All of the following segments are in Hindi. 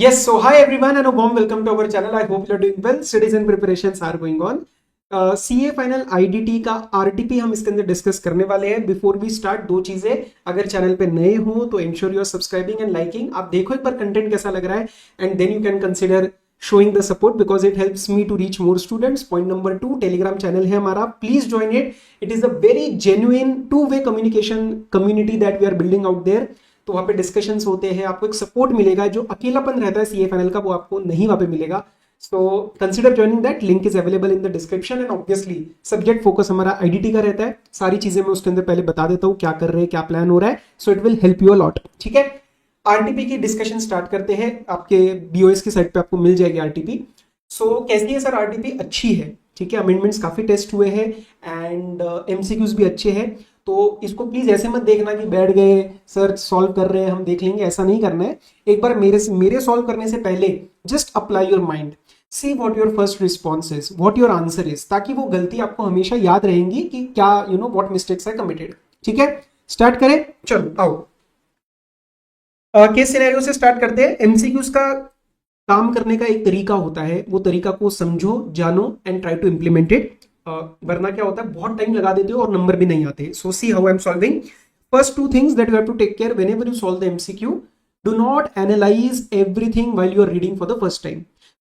Yes, so hi everyone and a warm welcome to our channel. I hope you are doing well. Studies and preparations are going on. CA final IDT का RTP हम इसके अंदर डिस्कस करने वाले हैं. बिफोर वी स्टार्ट दो चीजें, अगर चैनल पे नए हो तो ensure you are subscribing and liking. आप देखो एक बार कंटेंट कैसा लग रहा है and then you can consider showing the support because it helps me to reach more students. Point number 2, Telegram channel है हमारा, please join it. It is a very genuine two way communication community that we are building out there. तो वहाँ पे डिस्कशंस होते हैं, आपको एक सपोर्ट मिलेगा. जो अकेलापन रहता है सीए फाइनल का वो आपको नहीं वहाँ पे मिलेगा. So consider joining that. Link is available in the description. And obviously subject focus हमारा आईडीटी का रहता है. सारी चीजें मैं उसके अंदर पहले बता देता हूँ, क्या कर रहे हैं, क्या प्लान हो रहा है. So it will help you a lot. ठीक है, आरटीपी की डिस्कशन स्टार्ट करते हैं. आपके बीओएस की साइट पे आपको मिल जाएगी आरटीपी. सो कैसी है सर आरटीपी? अच्छी है. ठीक है, अमेंडमेंट्स काफी टेस्ट हुए हैं एंड एमसीक्यूज भी अच्छे हैं. तो इसको प्लीज ऐसे मत देखना कि बैठ गए सर सॉल्व कर रहे हैं हम देख लेंगे, ऐसा नहीं करना है. एक बार मेरे सॉल्व करने से पहले just apply your mind, see what your first response is, what your answer is, ताकि वो गलती आपको हमेशा याद रहेंगी कि क्या you know what mistakes are committed. ठीक है, स्टार्ट करें. चलो आओ, केस सिनेरियो से स्टार्ट करते हैं. एमसीक्यूज का काम करने का एक तरीका होता है, वो तरीका को समझो, जानो and try to implement it. वरना क्या होता है, बहुत टाइम लगा देते हो और नंबर भी नहीं आते. So see how I am solving. First two things that you have to take care whenever you solve the MCQ. Do not analyse everything while you are reading for the first time.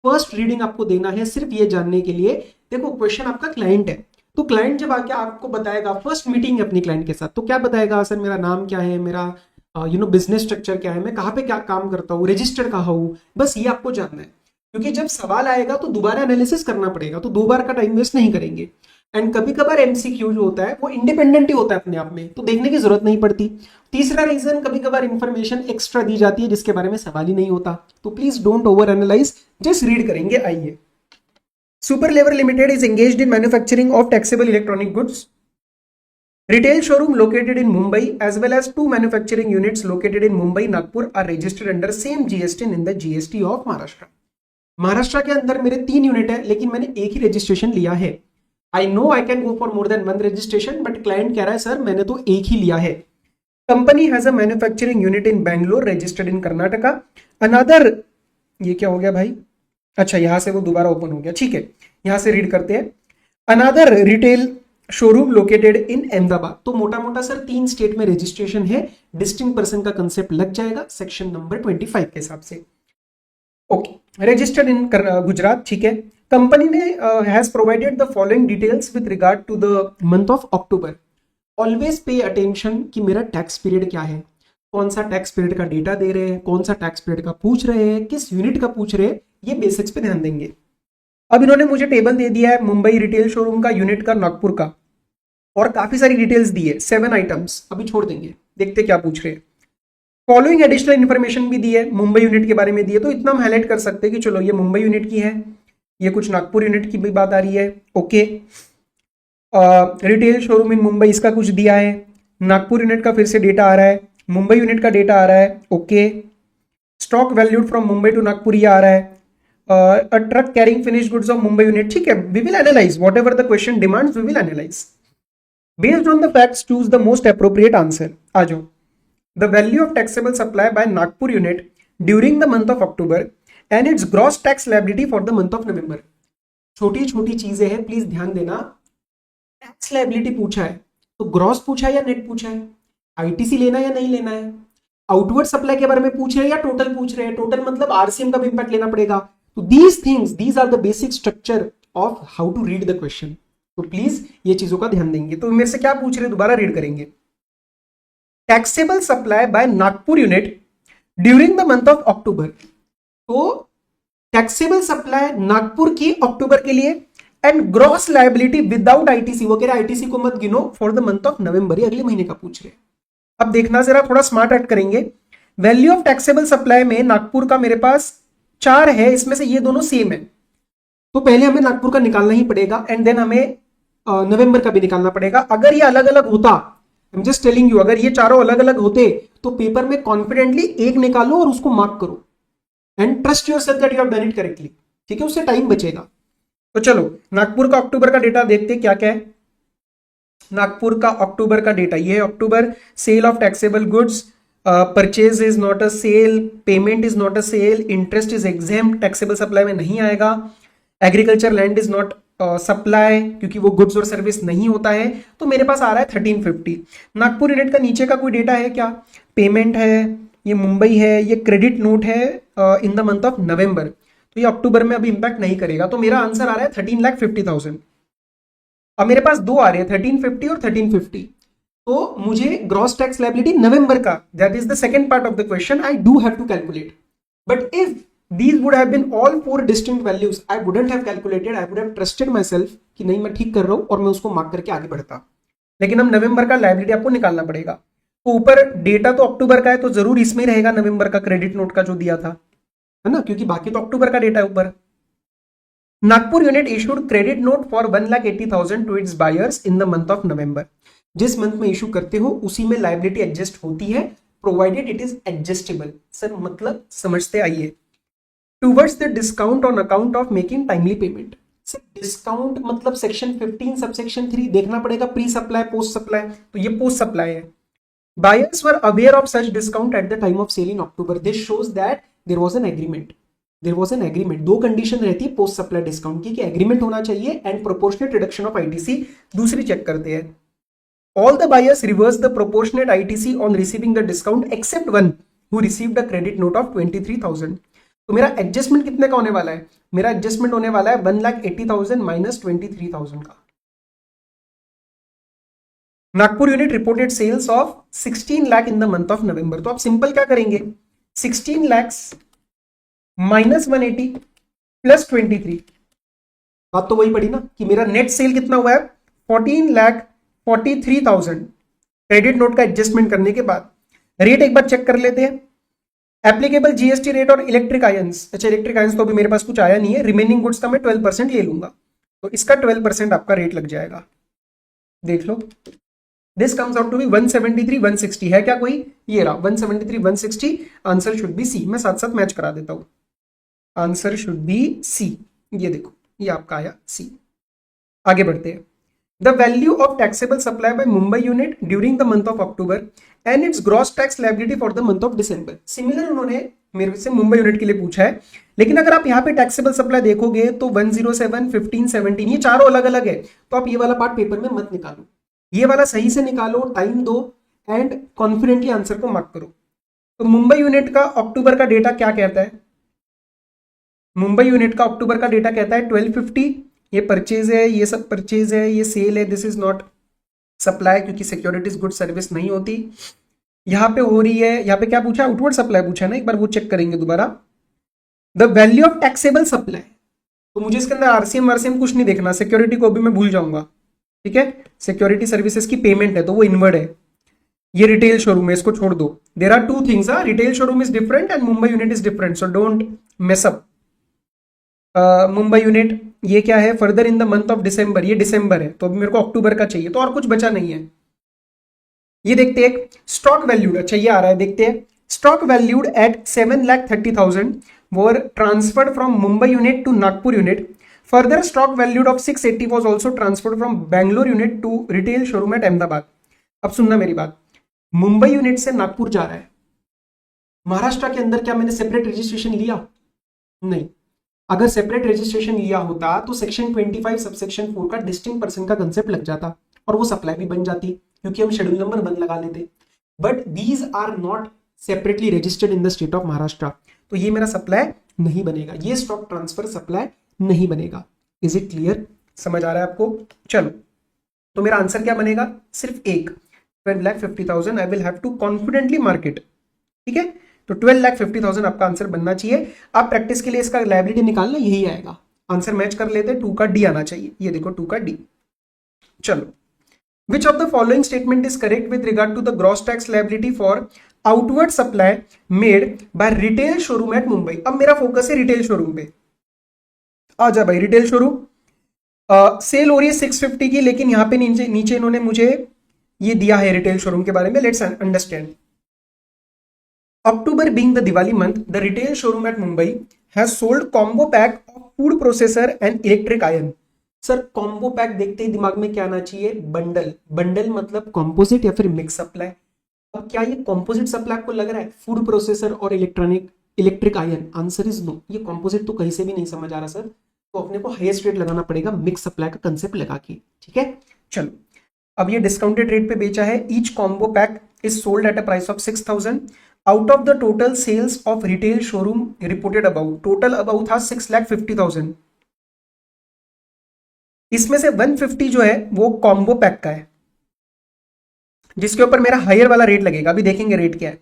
First reading आपको देना है सिर्फ ये जानने के लिए. देखो क्वेश्चन आपका क्लाइंट है, तो क्लाइंट जब आके आपको बताएगा, फर्स्ट मीटिंग है अपनी क्लाइंट के साथ, तो क्या बताएगा, सर मेरा नाम क्या है, मेरा बिजनेस स्ट्रक्चर क्या है, मैं कहाँ पे क्या काम करता हूँ, रजिस्टर्ड कहाँ हूँ, बस ये आपको जानना है. क्योंकि जब सवाल आएगा तो दोबारा एनालिसिस करना पड़ेगा, तो दो बार का टाइम वेस्ट नहीं करेंगे. एंड कभी कभार एमसीक्यू जो होता है वो इंडिपेंडेंट ही होता है अपने आप में, तो देखने की जरूरत नहीं पड़ती. तीसरा रीजन, कभी कभार इंफॉर्मेशन एक्स्ट्रा दी जाती है जिसके बारे में सवाल ही नहीं होता. तो please don't over analyse, just read करेंगे. आइए, Super Lever Limited is engaged in manufacturing of taxable electronic goods. Retail showroom located in Mumbai as well as two manufacturing units located in Mumbai, Nagpur are registered under same GST in the GST of Maharashtra. Maharashtra के अंदर मेरे 3 यूनिट है लेकिन मैंने एक ही रजिस्ट्रेशन लिया है. I know I can go for more than 1 registration, but client कह रहा है सर मैंने तो एक ही लिया है. Company has a manufacturing unit in Bangalore registered in Karnataka. Another, ये क्या हो गया भाई, अच्छा यहां से वो दोबारा ओपन हो गया. ठीक है, यहां से रीड करते हैं. Another retail showroom located in Ahmedabad. तो मोटा मोटा सर 3 स्टेट में रजिस्ट्रेशन है. डिस्टिंक्ट पर्सन का कंसेप्ट लग जाएगा सेक्शन नंबर 25 के हिसाब से. Okay, registered in Gujarat. ठीक है, कंपनी ने has provided the following details with regard to the month of October. Always pay attention कि मेरा टैक्स पीरियड क्या है, कौन सा टैक्स पीरियड का डेटा दे रहे हैं, कौन सा टैक्स पीरियड का पूछ रहे हैं, किस यूनिट का पूछ रहे हैं, ये बेसिक्स पे ध्यान देंगे. अब इन्होंने मुझे टेबल दे दिया है मुंबई रिटेल शोरूम का, यूनिट का, नागपुर का, और काफी सारी डिटेल्स दी है, 7 आइटम्स. अभी छोड़ देंगे, देखते क्या पूछ रहे हैं. फॉलोइंग एडिशनल इन्फॉर्मेशन भी दी है, मुंबई यूनिट के बारे में दी है. तो इतना हम हाईलाइट कर सकते हैं कि चलो ये मुंबई यूनिट की है, ये कुछ नागपुर यूनिट की भी बात आ रही है. Okay, retail showroom in Mumbai इसका कुछ दिया है, नागपुर यूनिट का फिर से डेटा आ रहा है, मुंबई यूनिट का डेटा आ रहा है. Okay, stock valued from Mumbai to Nagpur ये आ रहा है. A truck carrying finish goods of Mumbai unit. ठीक है, we will analyse whatever the question demands, we will analyse. Based on the facts, choose the most appropriate answer. आ जाओ. The value of taxable supply by Nagpur unit during the month of October and its gross tax liability for the month of November. छोटी छोटी चीजें हैं, प्लीज ध्यान देना. टैक्स लाइबिलिटी पूछा है तो ग्रॉस पूछा है या नेट पूछा है, आईटीसी लेना है या नहीं लेना है, आउटवर्ड सप्लाई के बारे में पूछ रहे हैं या टोटल पूछ रहे हैं. टोटल मतलब आरसीएम का भी इंपैक्ट लेना पड़ेगा. तो these things, these are the basic structure of how to read the question. तो प्लीज ये चीजों का ध्यान देंगे. तो मेरे से क्या पूछ रहे, दोबारा रीड करेंगे. Taxable supply bye Nagpur unit during the month of अक्टूबर. तो टैक्सेबल सप्लाई नागपुर की अक्टूबर के लिए and gross liability without ITC. वो कह रहे आईटीसी को मत गिनो फॉर द मंथ ऑफ नवंबर, ये अगले महीने का पूछ रहे. अब देखना जरा, थोड़ा स्मार्ट ऐड करेंगे. वैल्यू ऑफ टैक्सेबल सप्लाई में नागपुर का मेरे पास 4 है, इसमें से ये दोनों सेम है. तो पहले हमें नागपुर का निकालना ही पड़ेगा एंड देन हमें नवंबर का भी निकालना पड़ेगा. अगर ये अलग अलग होता, I am just telling you, अगर ये चारों अलग अलग होते तो पेपर में कॉन्फिडेंटली एक निकालो और उसको मार्क करो and trust yourself that you have done it correctly. ठीक है, उससे टाइम बचेगा. तो चलो नागपुर का अक्टूबर का डेटा देखते क्या क्या है. नागपुर का अक्टूबर का डेटा ये है. October sale of taxable goods purchase is not a sale, payment is not a sale, interest is exempt, taxable supply में नहीं आएगा, agriculture land is not supply क्योंकि वो गुड्स और सर्विस नहीं होता है, तो मेरे पास आ रहा है 1350। नागपुर यूनिट का नीचे का कोई डेटा है क्या? पेमेंट है, ये मुंबई है, ये क्रेडिट नोट है इन द मंथ ऑफ नवंबर, तो ये अक्टूबर में अभी इंपैक्ट नहीं करेगा, तो मेरा आंसर आ रहा है 13,50,000। अब मेरे पास दो आ रहे हैं 1350 और 1350, तो मुझे ग्रॉस टैक्स लायबिलिटी नवंबर का, that is the second part of the question, I do have to calculate, but if these would have been all four distinct values, I wouldn't have calculated, I would have trusted myself कि नहीं मैं ठीक कर रहा हूं और मैं उसको मार्क करके आगे बढ़ता। लेकिन हम नवंबर का लायबिलिटी आपको निकालना पड़ेगा, तो ऊपर डेटा तो अक्टूबर का है तो जरूर इसमें रहेगा नवंबर का क्रेडिट नोट का जो दिया था, है ना, क्योंकि बाकी तो अक्टूबर का डेटा है ऊपर। Nagpur unit issued credit note for 1,80,000 to its buyers in the month of November. जिस मंथ में इशू करते हो उसी में लायबिलिटी एडजस्ट होती है, provided it is adjustable. Sir मतलब समझते आइए, towards the discount on account of making timely payment. Sir discount मतलब सेक्शन 15 सबसेक्शन 3 देखना पड़ेगा, प्री सप्लाई पोस्ट सप्लाई, तो ये पोस्ट सप्लाई है। Buyers were aware of such discount at the time of sale in October, this shows that there was an agreement, there was an agreement. दो कंडीशन रहती है पोस्ट सप्लाई डिस्काउंट की, कि एग्रीमेंट होना चाहिए and proportionate reduction of ITC. दूसरी चेक करते हैं, all the buyers reverse the proportionate ITC on receiving the discount except one who received a credit note of 23,000। तो मेरा एडजस्टमेंट कितने का होने वाला है? मेरा एडजस्टमेंट होने वाला है 1,80,000 माइनस 23,000 का। Nagpur unit reported sales of 16 lakh in the month of November, तो आप सिंपल क्या करेंगे, 16 लाख माइनस 180 प्लस 23, बात तो वही पड़ी ना कि मेरा नेट सेल कितना हुआ है 14,43,000 क्रेडिट नोट का एडजस्टमेंट करने के बाद। रेट एक बार चेक कर लेते हैं, एप्लीकेबल जीएसटी रेट और इलेक्ट्रिक आयंस। अच्छा इलेक्ट्रिक आयंस तो अभी मेरे पास कुछ आया नहीं है, रिमेनिंग गुड्स का मैं 12% ले लूंगा, तो इसका 12% आपका रेट लग जाएगा, देख लो। This comes out to be 173,160, है क्या कोई? ये रहा 173,160, आंसर शुड बी सी। मैं साथ साथ मैच करा देता हूं, आंसर शुड बी सी, ये देखो ये आपका आया सी। आगे बढ़ते हैं, the value of taxable supply by Mumbai unit during the month of October and its gross tax liability for the month of December। Similar उन्होंने मेरे से मुंबई यूनिट के लिए पूछा है, लेकिन अगर आप यहाँ पे टैक्सेबल सप्लाई देखोगे तो 107, 15, 17 ये चारों अलग अलग है, तो आप ये वाला पार्ट पेपर में मत निकालो, ये वाला सही से निकालो, टाइम दो एंड कॉन्फिडेंटली आंसर को मार्क करो। तो मुंबई यूनिट का अक्टूबर का डेटा क्या कहता है? मुंबई यूनिट का अक्टूबर का डेटा कहता है 1250, ये परचेज है, ये सब परचेज है, ये सेल है, दिस इज नॉट सप्लाई क्योंकि सिक्योरिटीज गुड सर्विस नहीं होती। यहां पे हो रही है, यहाँ पे क्या पूछा, आउटवर्ड सप्लाई पूछा है ना, एक बार वो चेक करेंगे दोबारा। The value of taxable supply, तो मुझे इसके अंदर आरसीएम वारसीएम कुछ नहीं देखना, सिक्योरिटी को भी मैं भूल जाऊंगा, ठीक है। सिक्योरिटी सर्विसेज की पेमेंट है तो वो इनवर्ड है, ये रिटेल शोरूम है, इसको छोड़ दो। There are two things, retail showroom is different and Mumbai unit is different, so don't mess up. Mumbai unit ये क्या है, further in the month of December, ये दिसंबर है तो अभी मेरे को अक्टूबर का चाहिए, तो और कुछ बचा नहीं है। ये देखते हैं स्टॉक वैल्यूड, अच्छा ये आ रहा है, देखते हैं। Stock valued at 7,30,000 were transferred from Mumbai unit to Nagpur unit. Further stock valued of 680 was also transferred from Bangalore unit to retail showroom at Ahmedabad. अब सुनना मेरी बात, मुंबई यूनिट से नागपुर जा रहा है, महाराष्ट्र के अंदर क्या मैंने सेपरेट रजिस्ट्रेशन लिया? नहीं। अगर सेपरेट रजिस्ट्रेशन लिया होता तो सेक्शन 25 सबसेक्शन 4 का डिस्टिंक्ट पर्सन का कंसेप्ट लग जाता और वो सप्लाई भी बन जाती, क्योंकि हम शेड्यूल नंबर 1 लगा लेते। But these are not separately registered in the state of Maharashtra, तो ये मेरा सप्लाई नहीं बनेगा, ये स्टॉक ट्रांसफर सप्लाई नहीं बनेगा। Is it clear? समझ आ रहा है आपको? चलो, तो मेरा आंसर क्या बनेगा? सिर्फ एक, 12,50,000। I will have to confidently mark it, ठीक है। तो 12,50,000 आपका आंसर बनना चाहिए। आप प्रैक्टिस के लिए इसका लायबिलिटी निकालना, यही आएगा। आंसर मैच कर लेते हैं, 2 का डी आना चाहिए, ये देखो 2 का डी। चलो, which of the following statement is correct with regard to the gross tax liability for outward supply made by retail showroom at Mumbai. अब मेरा फोकस है रिटेल शोरूम पे, आ जा भाई। रिटेल शोरूम सेल हो रही है 650 की, लेकिन यहां पे नीचे इन्होंने मुझे ये दिया है रिटेल शोरूम के बारे में। Let's understand. October being the Diwali month, the retail showroom at Mumbai has sold combo pack of food processor and electric iron। Sir combo pack देखते ही दिमाग में क्या आना चाहिए? बंडल। बंडल मतलब कॉम्पोजिट या फिर मिक्स सप्लाई। अब क्या ये कॉम्पोजिट सप्लाई आपको लग रहा है फूड प्रोसेसर और electric iron? Answer is no. ये कॉम्पोजिट तो कहीं से भी नहीं समझ आ रहा सर, तो अपने को हाईएस्ट रेट लगाना पड़ेगा मिक्स सप्लाई का कंसेप्ट लगा के। ठीक है, चलो अब ये डिस्काउंटेड रेट पे बेचा है। Each combo pack is sold at a price of 6000 out of the total sales of retail showroom reported about. Total about था 6,50,000, इसमें से 150 जो है वो कॉम्बो पैक का है, जिसके ऊपर मेरा हायर वाला रेट लगेगा। अभी देखेंगे रेट क्या है।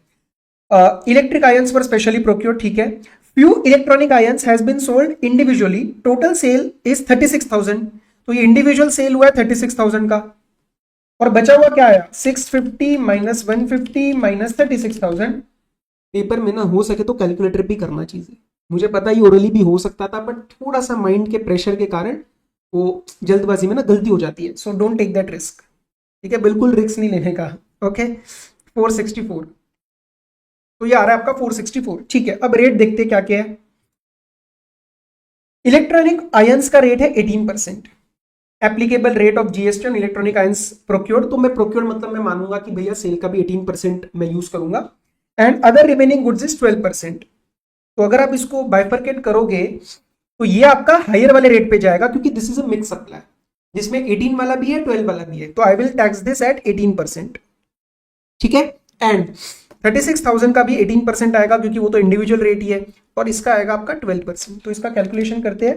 इलेक्ट्रिक आयंस पर स्पेशली प्रोक्योर, ठीक है। Few electronic irons has been sold individually, total sale is 36,000। तो ये इंडिविजुअल सेल हुआ है 36,000 का, और बचा हुआ क्या आया 650 माइनस 150 माइनस 36,000। पेपर में ना हो सके तो कैलकुलेटर भी करना चाहिए। मुझे पता ही ओरली भी हो सकता था, बट थोड़ा सा माइंड के प्रेशर के कारण वो जल्दबाजी में ना गलती हो जाती है। So don't take that risk, ठीक है, बिल्कुल रिस्क नहीं लेने का। ओके 464, तो ये आ रहा है आपका 464। ठीक है, अब रेट देखते क्या क्या है। इलेक्ट्रॉनिक आयंस का रेट है 18%। Applicable rate of GST on electronic ions procured, तो मैं प्रोक्योर मतलब मैं मानूंगा कि भैया सेल का भी 18% मैं यूज करूंगा। And other remaining goods is 12%। तो अगर आप इसको बाइफरकेट करोगे तो ये आपका हायर वाले रेट पे जाएगा, क्योंकि this is a mix supply जिसमें 18 वाला भी है 12 वाला भी है। तो I will tax this eight 18%। ठीक है, एंड 36,000 का भी 18% आएगा, क्योंकि वो तो इंडिविजुअल रेट ही है, और इसका आएगा आपका 12%। तो इसका कैलकुलेशन करते हैं।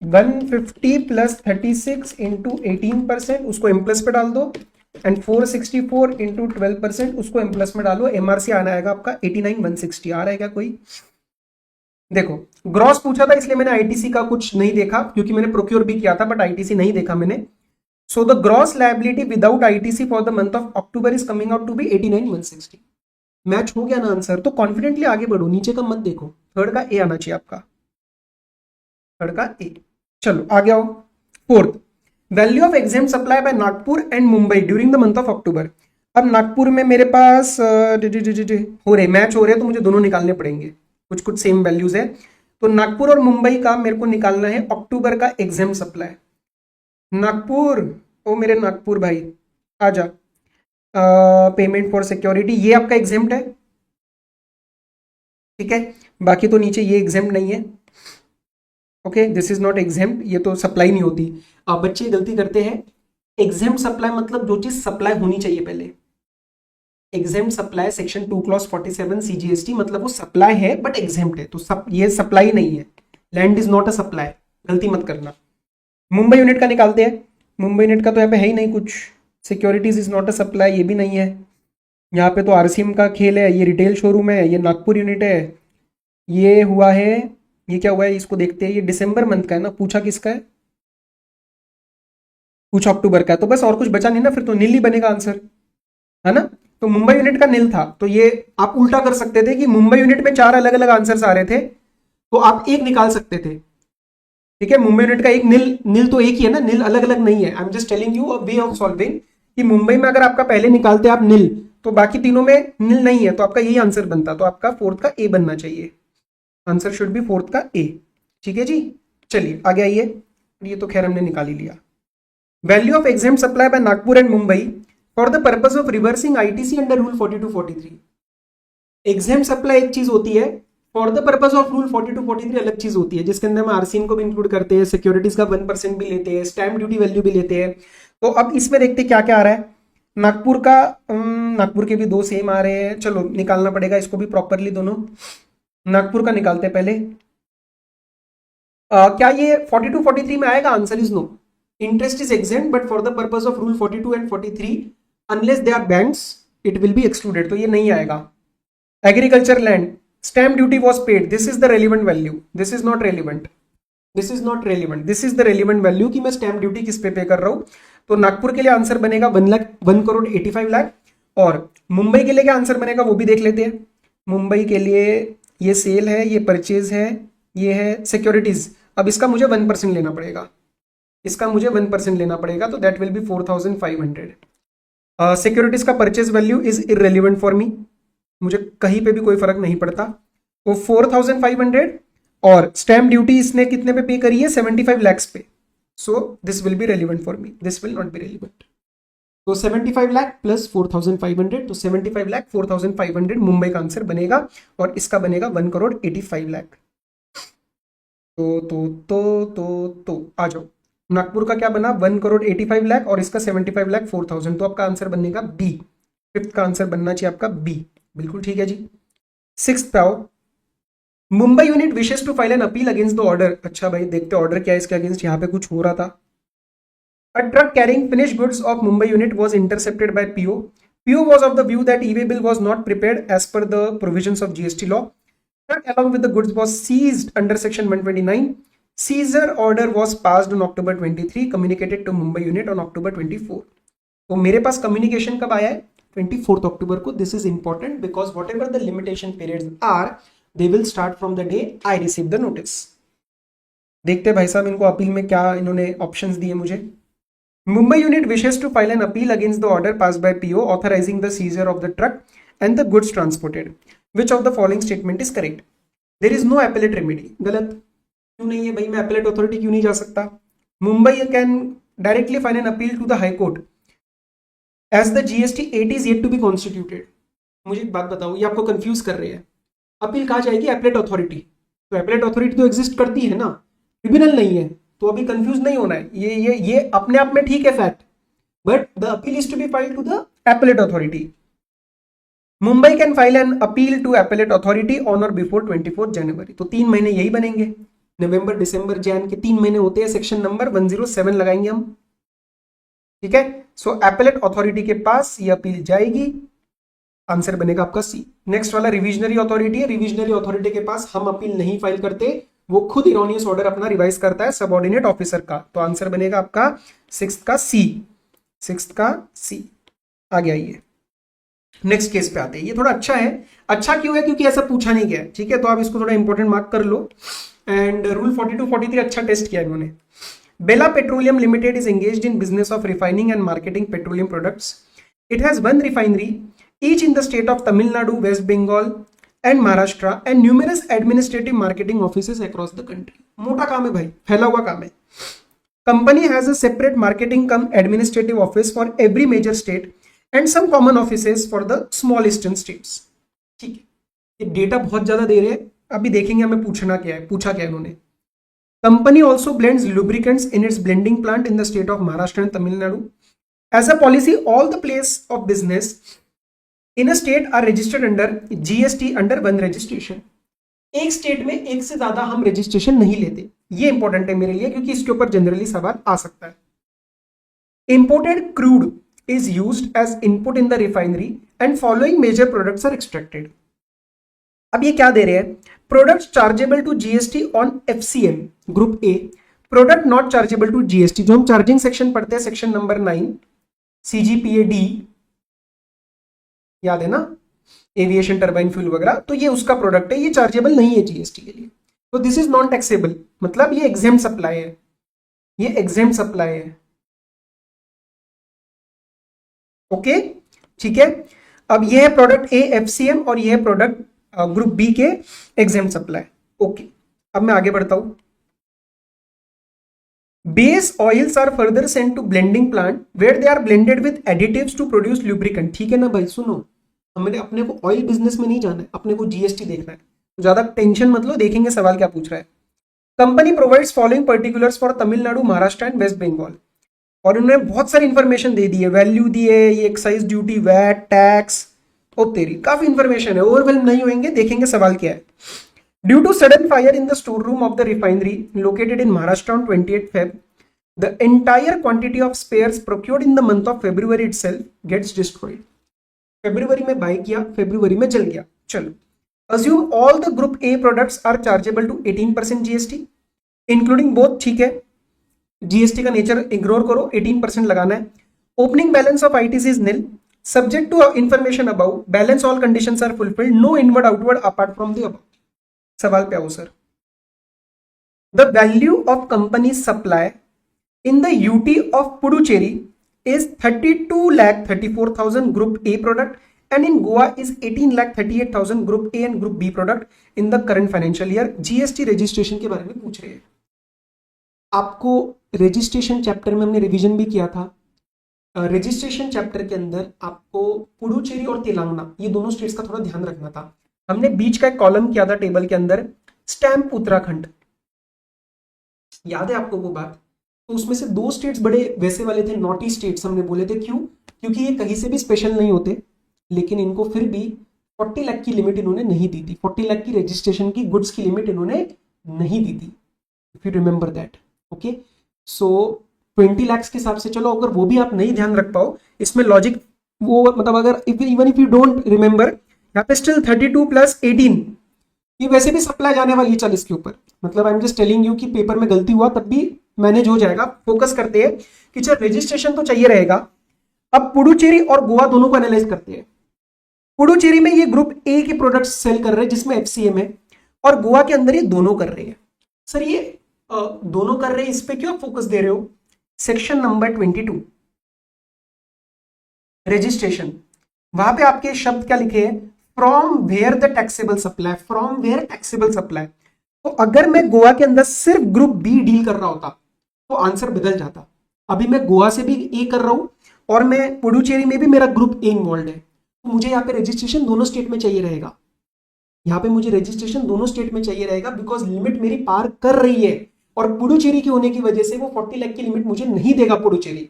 150 प्लस 36 इंटू 18%, उसको एम प्लस पे डाल दो, एंड 464 इंटू 12%, उसको एम प्लस में डालो। एमआरसी आना आएगा आपका 89,160। आ रहा है क्या कोई? देखो ग्रॉस पूछा था, इसलिए मैंने आईटीसी का कुछ नहीं देखा, क्योंकि मैंने प्रोक्योर भी किया था, बट आईटीसी नहीं देखा मैंने। So the gross liability without ITC for the month of October is coming out to be 89,160। Match हो गया ना आंसर? तो कॉन्फिडेंटली आगे बढ़ो, नीचे का मत देखो। थर्ड का ए आना चाहिए आपका, थर्ड का ए। चलो आगे आओ। Fourth, value of exempt supply bye Nagpur and Mumbai during the month of अक्टूबर। अब नागपुर में मेरे पास हो रहे मैच हो रहे हैं, तो मुझे दोनों निकालने पड़ेंगे, कुछ कुछ सेम वैल्यूज है। तो नागपुर और मुंबई का मेरे को निकालना है अक्टूबर का एग्जाम सप्लाई। नागपुर, ओ मेरे नागपुर भाई आजा। पेमेंट फॉर सिक्योरिटी ये आपका एग्जाम्प्ट है, ठीक है। बाकी तो नीचे ये एग्जाम्प्ट नहीं है। Okay this is not exempt, ये तो सप्लाई नहीं होती। बच्चे गलती करते हैं। एग्जाम्प्ट सप्लाई मतलब जो चीज सप्लाई होनी चाहिए पहले। Exempt supply section 2 clause 47 CGST, मतलब वो सप्लाई है बट एग्जाम्प्ट है, तो ये सप्लाई नहीं है। Land is not a supply, गलती मत करना। मुंबई यूनिट का निकालते हैं। मुंबई यूनिट का तो यहाँ पे है ही नहीं कुछ। Securities is not a supply, ये भी नहीं है। यहाँ पे तो आरसीएम का खेल है, ये रिटेल शोरूम है, ये नागपुर यूनिट है। ये हुआ है, ये क्या हुआ है इसको देखते हैं। ये दिसंबर मंथ का है ना, पूछा किसका है? पूछा अक्टूबर का है, तो बस और कुछ बचा नहीं ना, फिर तो नील ही बनेगा आंसर, है ना। तो मुंबई यूनिट का नील था, तो ये आप उल्टा कर सकते थे कि मुंबई यूनिट में 4 अलग अलग आंसर्स आ रहे थे, तो आप एक निकाल सकते थे। ठीक है, मुंबई यूनिट का एक नील, नील तो एक ही है ना, नील अलग अलग नहीं है। I am just telling you a way of solving कि मुंबई में अगर आपका पहले निकालते आप नील, तो बाकी तीनों में नील नहीं है, तो आपका यही आंसर बनता, तो आपका फोर्थ का ए बनना चाहिए। आंसर शुड बी फोर्थ का ए। ठीक है जी, चलिए आगे आइए। ये तो खैर हमने निकाल ही लिया। Value of exempt supply bye Nagpur and Mumbai for the purpose of reversing ITC under rule 42-43। Exempt supply एक चीज होती है, for the purpose of rule 42-43 अलग चीज होती है, जिसके अंदर हम आरसीएम को भी इंक्लूड करते हैं, सिक्योरिटीज का 1% भी लेते हैं, स्टैम्प ड्यूटी वैल्यू भी लेते हैं। तो अब इसमें देखते क्या क्या आ रहा है। नागपुर का, नागपुर के भी दो सेम आ रहे हैं, चलो निकालना पड़ेगा इसको भी प्रॉपरली दोनों। नागपुर का निकालते हैं पहले। क्या ये 42-43 में आएगा? Answer is no. Interest is exempt but for the purpose of rule 42 and 43 unless they are banks it will be excluded, तो ये नहीं आएगा। Agriculture land, stamp duty was paid, this is the relevant value, this is not relevant, this is not relevant, this is the relevant value कि मैं स्टैम्प ड्यूटी किस पे कर रहा हूं। तो नागपुर के लिए आंसर बनेगा 1,85,00,000, और मुंबई के लिए क्या आंसर बनेगा वो भी देख लेते हैं। मुंबई के लिए ये सेल है, ये परचेज है, ये है सिक्योरिटीज। अब इसका मुझे 1% लेना पड़ेगा, इसका मुझे 1% लेना पड़ेगा, तो दैट विल बी 4,500। सिक्योरिटीज का purchase value is irrelevant for me, मुझे कहीं पे भी कोई फर्क नहीं पड़ता। तो 4,500, और स्टैम्प ड्यूटी इसने कितने पे पे करी है? 75 lakhs पे। So this will be relevant for me, this will not be relevant. तो 75 लाख प्लस 4,500, तो 75 लाख 4,500 मुंबई का आंसर बनेगा और इसका बनेगा 1,85,00,000। तो आ जाओ, नागपुर का क्या बना 1,85,00,000 और इसका 75 लाख 4,000, तो आपका आंसर बनेगा बी। फिफ्थ का आंसर बनना चाहिए आपका बी। बिल्कुल ठीक है जी। सिक्स पे आओ, Mumbai unit wishes to file an appeal against the order. अच्छा भाई देखते ऑर्डर क्या है इसके अगेंस्ट, यहाँ पे कुछ हो रहा था। A truck carrying finished goods of Mumbai unit was intercepted by PO. PO was of the view that e-way bill was not prepared as per the provisions of GST law. Truck along with the goods was seized under section 129. Seizure order was passed on October 23, communicated to Mumbai unit on October 24. तो मेरे पास कम्युनिकेशन कब आया है 24 अक्टूबर को। This is important because whatever the limitation periods are they will start from the day I receive the notice. देखते भाई साहब इनको अपील में क्या इन्होंने ऑप्शंस दिए मुझे। Mumbai unit wishes to file an appeal against the order passed by PO authorizing the seizure of the truck and the goods transported. Which of the following statement is correct? There is no appellate remedy. गलत क्यों नहीं है भाई, मैं appellate authority क्यों नहीं जा सकता? Mumbai can directly file an appeal to the High Court as the GST 8 is yet to be constituted. मुझे एक बात बताओ, ये आपको कंफ्यूज कर रहे हैं। अपील कहाँ जाएगी? appellate authority। तो appellate authority तो एग्जिस्ट करती है ना, ट्रिब्यूनल नहीं है, तो अभी कंफ्यूज नहीं होना है। ये अपने आप में ठीक है fact, but the appeal is to be filed to the appellate authority. Mumbai can file an appeal to appellate authority on or before 24 January. तो 3 महीने यही बनेंगे, नवंबर दिसंबर जैन के 3 महीने होते हैं। सेक्शन नंबर 107 लगाएंगे हम, ठीक है। सो एपेलेट अथॉरिटी के पास ये अपील जाएगी, आंसर बनेगा आपका सी। नेक्स्ट वाला रिविजनरी अथॉरिटी है। रिविजनरी अथॉरिटी के पास हम अपील नहीं फाइल करते, वो खुद इरोनियस ऑर्डर अपना रिवाइज करता है सबऑर्डिनेट ऑफिसर का। तो आंसर बनेगा आपका सिक्स्थ का सी। सिक्स्थ का सी आ गया। ये नेक्स्ट केस पे आते हैं। ये थोड़ा अच्छा है। अच्छा क्यों है? क्योंकि ऐसा पूछा नहीं गया है, ठीक है। तो आप इसको थोड़ा इंपॉर्टेंट मार्क कर लो। एंड रूल 42 43 अच्छा टेस्ट किया इन्होंने। Bela petroleum limited is engaged in business of refining and marketing petroleum products. It has 1 refinery each in the state of Tamil Nadu, West Bengal and Maharashtra and numerous administrative marketing offices across the country. मोटा काम है भाई, फैला हुआ काम है। Company has a separate marketing cum administrative office for every major state and some common offices for the small eastern states. ठीक है, ये डेटा बहुत ज्यादा दे रहे हैं, अभी देखेंगे हमें पूछा क्या है इन्होंने। Company also blends lubricants in its blending plant in the state of Maharashtra and Tamil Nadu. As a policy all the place of business in a state are registered under GST under 1 registration. एक स्टेट में एक से ज्यादा हम रजिस्ट्रेशन नहीं लेते। ये इंपॉर्टेंट है मेरे लिए क्योंकि इसके ऊपर जनरली सवाल आ सकता है। Imported crude is used as input in the refinery and following major products are extracted. अब ये क्या दे रहे हैं? Products chargeable to GST on FCM group A, product not chargeable to GST. जो हम चार्जिंग सेक्शन पढ़ते हैं सेक्शन नंबर 9 सीजीपीएडी, याद है ना, एविएशन टर्बाइन फ्यूल वगैरह, तो ये उसका प्रोडक्ट है, ये चार्जेबल नहीं है जीएसटी के लिए। तो दिस इज नॉन टैक्सेबल, मतलब ये एग्जेम्प्ट सप्लाई है, ये एग्जेम्प्ट सप्लाई है। ओके ठीक है। अब ये है प्रोडक्ट ए एफसीएम और ये है प्रोडक्ट ग्रुप बी के एग्जेम्प्ट सप्लाई। ओके, अब मैं आगे बढ़ता हूं। Base oils are further sent to blending plant where they are blended with additives to produce lubricant. ठीक है ना भाई, सुनो, हमने अपने को ऑयल बिजनेस में नहीं जाना है, अपने को जीएसटी देखना है। ज्यादा टेंशन मत लो, देखेंगे सवाल क्या पूछ रहा है। Company provides following particulars for Tamil Nadu, Maharashtra and West Bengal. और उन्होंने बहुत सारी इंफॉर्मेशन दे दी है, वैल्यू दी है, ये एक्साइज ड्यूटी, वैट, टैक्स, ओ तेरी काफी इंफॉर्मेशन है। ओवरवेल्म नहीं होंगे, देखेंगे सवाल क्या है। Due to sudden fire in the store room of the refinery located in Maharashtra on 28 Feb, the entire quantity of spares procured in the month of February itself gets destroyed. फरवरी में बाय किया, फरवरी में जल गया। चलो, assume all the group A products are chargeable to 18% GST including both। ठीक है, जीएसटी का नेचर इग्नोर करो, 18% लगाना है। Opening balance of ITC is nil, subject to information above, balance all conditions are fulfilled, no inward outward apart from the above। सवाल पे आओ sir. The value of company's supply in the UT of Puducherry is 32,34,000 Group A product and in Goa is 18,38,000 Group A and Group B product in the current financial year। GST registration के बारे में पूछ रहे हैं। आपको रजिस्ट्रेशन चैप्टर में हमने रिवीजन भी किया था। रजिस्ट्रेशन चैप्टर के अंदर आपको पुडुचेरी और तेलंगाना ये दोनों स्टेट्स का थोड़ा ध्यान रखना था। हमने बीच का एक कॉलम किया था टेबल के अंदर, स्टैम्प उत्तराखंड, याद है आपको वो बात? तो उसमें से 2 स्टेट्स बड़े वैसे वाले थे, नॉटी स्टेट्स हमने बोले थे। क्यों? क्योंकि ये कहीं से भी स्पेशल नहीं होते, लेकिन इनको फिर भी 40 लाख की लिमिट इन्होंने नहीं दी थी। 40 लाख की रजिस्ट्रेशन की गुड्स की लिमिट इन्होंने नहीं दी थी, if you remember that. Okay, so 20 lakh के हिसाब से चलो, अगर वो भी आप नहीं ध्यान रख पाओ, इसमें लॉजिक वो मतलब अगर even if you don't remember, यहाँ पे स्टिल 32 + 18 ये वैसे भी सप्लाई जाने वाली है 40 के ऊपर। मतलब I am just telling you कि पेपर में गलती हुआ तब भी मैनेज हो जाएगा। फोकस करते हैं कि चल रजिस्ट्रेशन तो चाहिए रहेगा। अब पुडुचेरी और गोवा दोनों को एनालाइज करते हैं। पुडुचेरी में ये ग्रुप ए के प्रोडक्ट्स सेल कर रहे हैं जिसमें एफसीएम है, और गोवा के अंदर ये दोनों कर रहे हैं। सर ये दोनों कर रहे हैं, इस पे क्यों फोकस दे रहे हो? सेक्शन नंबर 22 रजिस्ट्रेशन, वहां पे आपके शब्द क्या लिखे हैं? From where the taxable supply, from where taxable supply. तो अगर मैं गोवा के अंदर सिर्फ ग्रुप बी डील कर रहा होता तो आंसर बदल जाता। अभी मैं गोवा से भी ए कर रहा हूं और मैं पुडुचेरी में भी मेरा ग्रुप ए इन्वॉल्व है, तो मुझे यहाँ पे रजिस्ट्रेशन दोनों स्टेट में चाहिए रहेगा। यहाँ पे मुझे रजिस्ट्रेशन दोनों स्टेट में चाहिए रहेगा, बिकॉज लिमिट मेरी पार कर रही है, और पुडुचेरी के होने की वजह से वो 40 लाख की लिमिट मुझे नहीं देगा पुडुचेरी।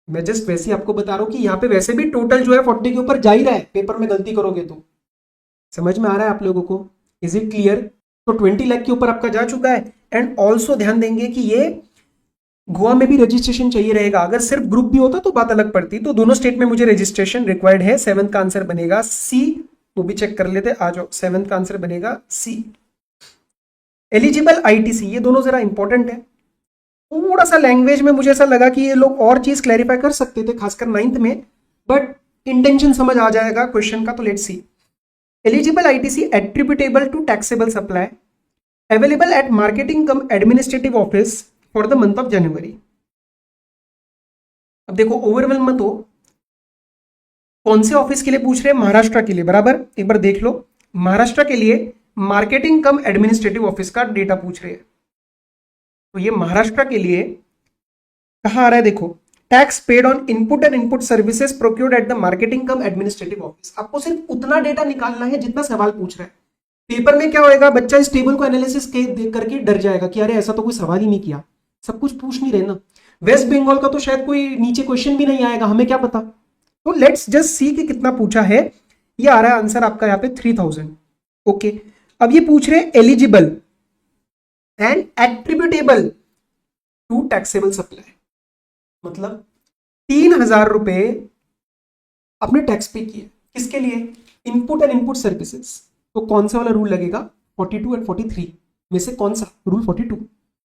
मैं जस्ट वैसे आपको बता रहा हूं कि यहाँ पे वैसे भी टोटल जो है 40 के ऊपर जा ही रहा है, पेपर में गलती करोगे तो। समझ में आ रहा है आप लोगों को? Is it clear? तो 20 लाख के ऊपर आपका जा चुका है। एंड ऑल्सो ध्यान देंगे कि ये गोवा में भी रजिस्ट्रेशन चाहिए रहेगा। अगर सिर्फ ग्रुप भी होता तो बात अलग पड़ती। तो दोनों स्टेट में मुझे रजिस्ट्रेशन रिक्वायर्ड है। 7th का आंसर बनेगा सी। वो भी चेक कर लेते, आ जाओ। 7th का आंसर बनेगा सी। एलिजिबल आईटीसी, ये दोनों जरा इंपॉर्टेंट है। थोड़ा सा लैंग्वेज में मुझे ऐसा लगा कि ये लोग और चीज क्लैरिफाई कर सकते थे, खासकर 9th में, बट इंटेंशन समझ आ जाएगा क्वेश्चन का। तो let's see. Eligible ITC attributable to taxable supply available at marketing cum administrative office for the month of January. अब देखो, ओवरवेल मत हो। कौन से ऑफिस के लिए पूछ रहे हैं? महाराष्ट्र के लिए, बराबर। एक बार देख लो, महाराष्ट्र के लिए मार्केटिंग कम एडमिनिस्ट्रेटिव ऑफिस का डेटा पूछ रहे हैं। तो ये महाराष्ट्र के लिए कहां आ रहा है? देखो, tax paid on input and input services procured at the marketing cum administrative office. आपको सिर्फ उतना डेटा निकालना है जितना सवाल पूछ रहा है। पेपर में क्या होएगा, बच्चा इस टेबल को एनालिसिस करके डर जाएगा कि अरे ऐसा तो कोई सवाल ही नहीं किया, सब कुछ पूछ नहीं रहे ना। वेस्ट बंगाल का तो शायद कोई नीचे क्वेश्चन भी नहीं आएगा, हमें क्या पता। तो लेट्स जस्ट सी कि कितना पूछा है। ये आ रहा है आंसर आपका यहाँ पे 3000। ओके, अब ये पूछ रहे eligible and attributable to taxable supply, मतलब 3000 रुपए आपने टैक्स पे किए। किसके लिए? Input and input services. तो कौन सा वाला रूल लगेगा? 42 एंड 43 में से कौन सा? Rule 42।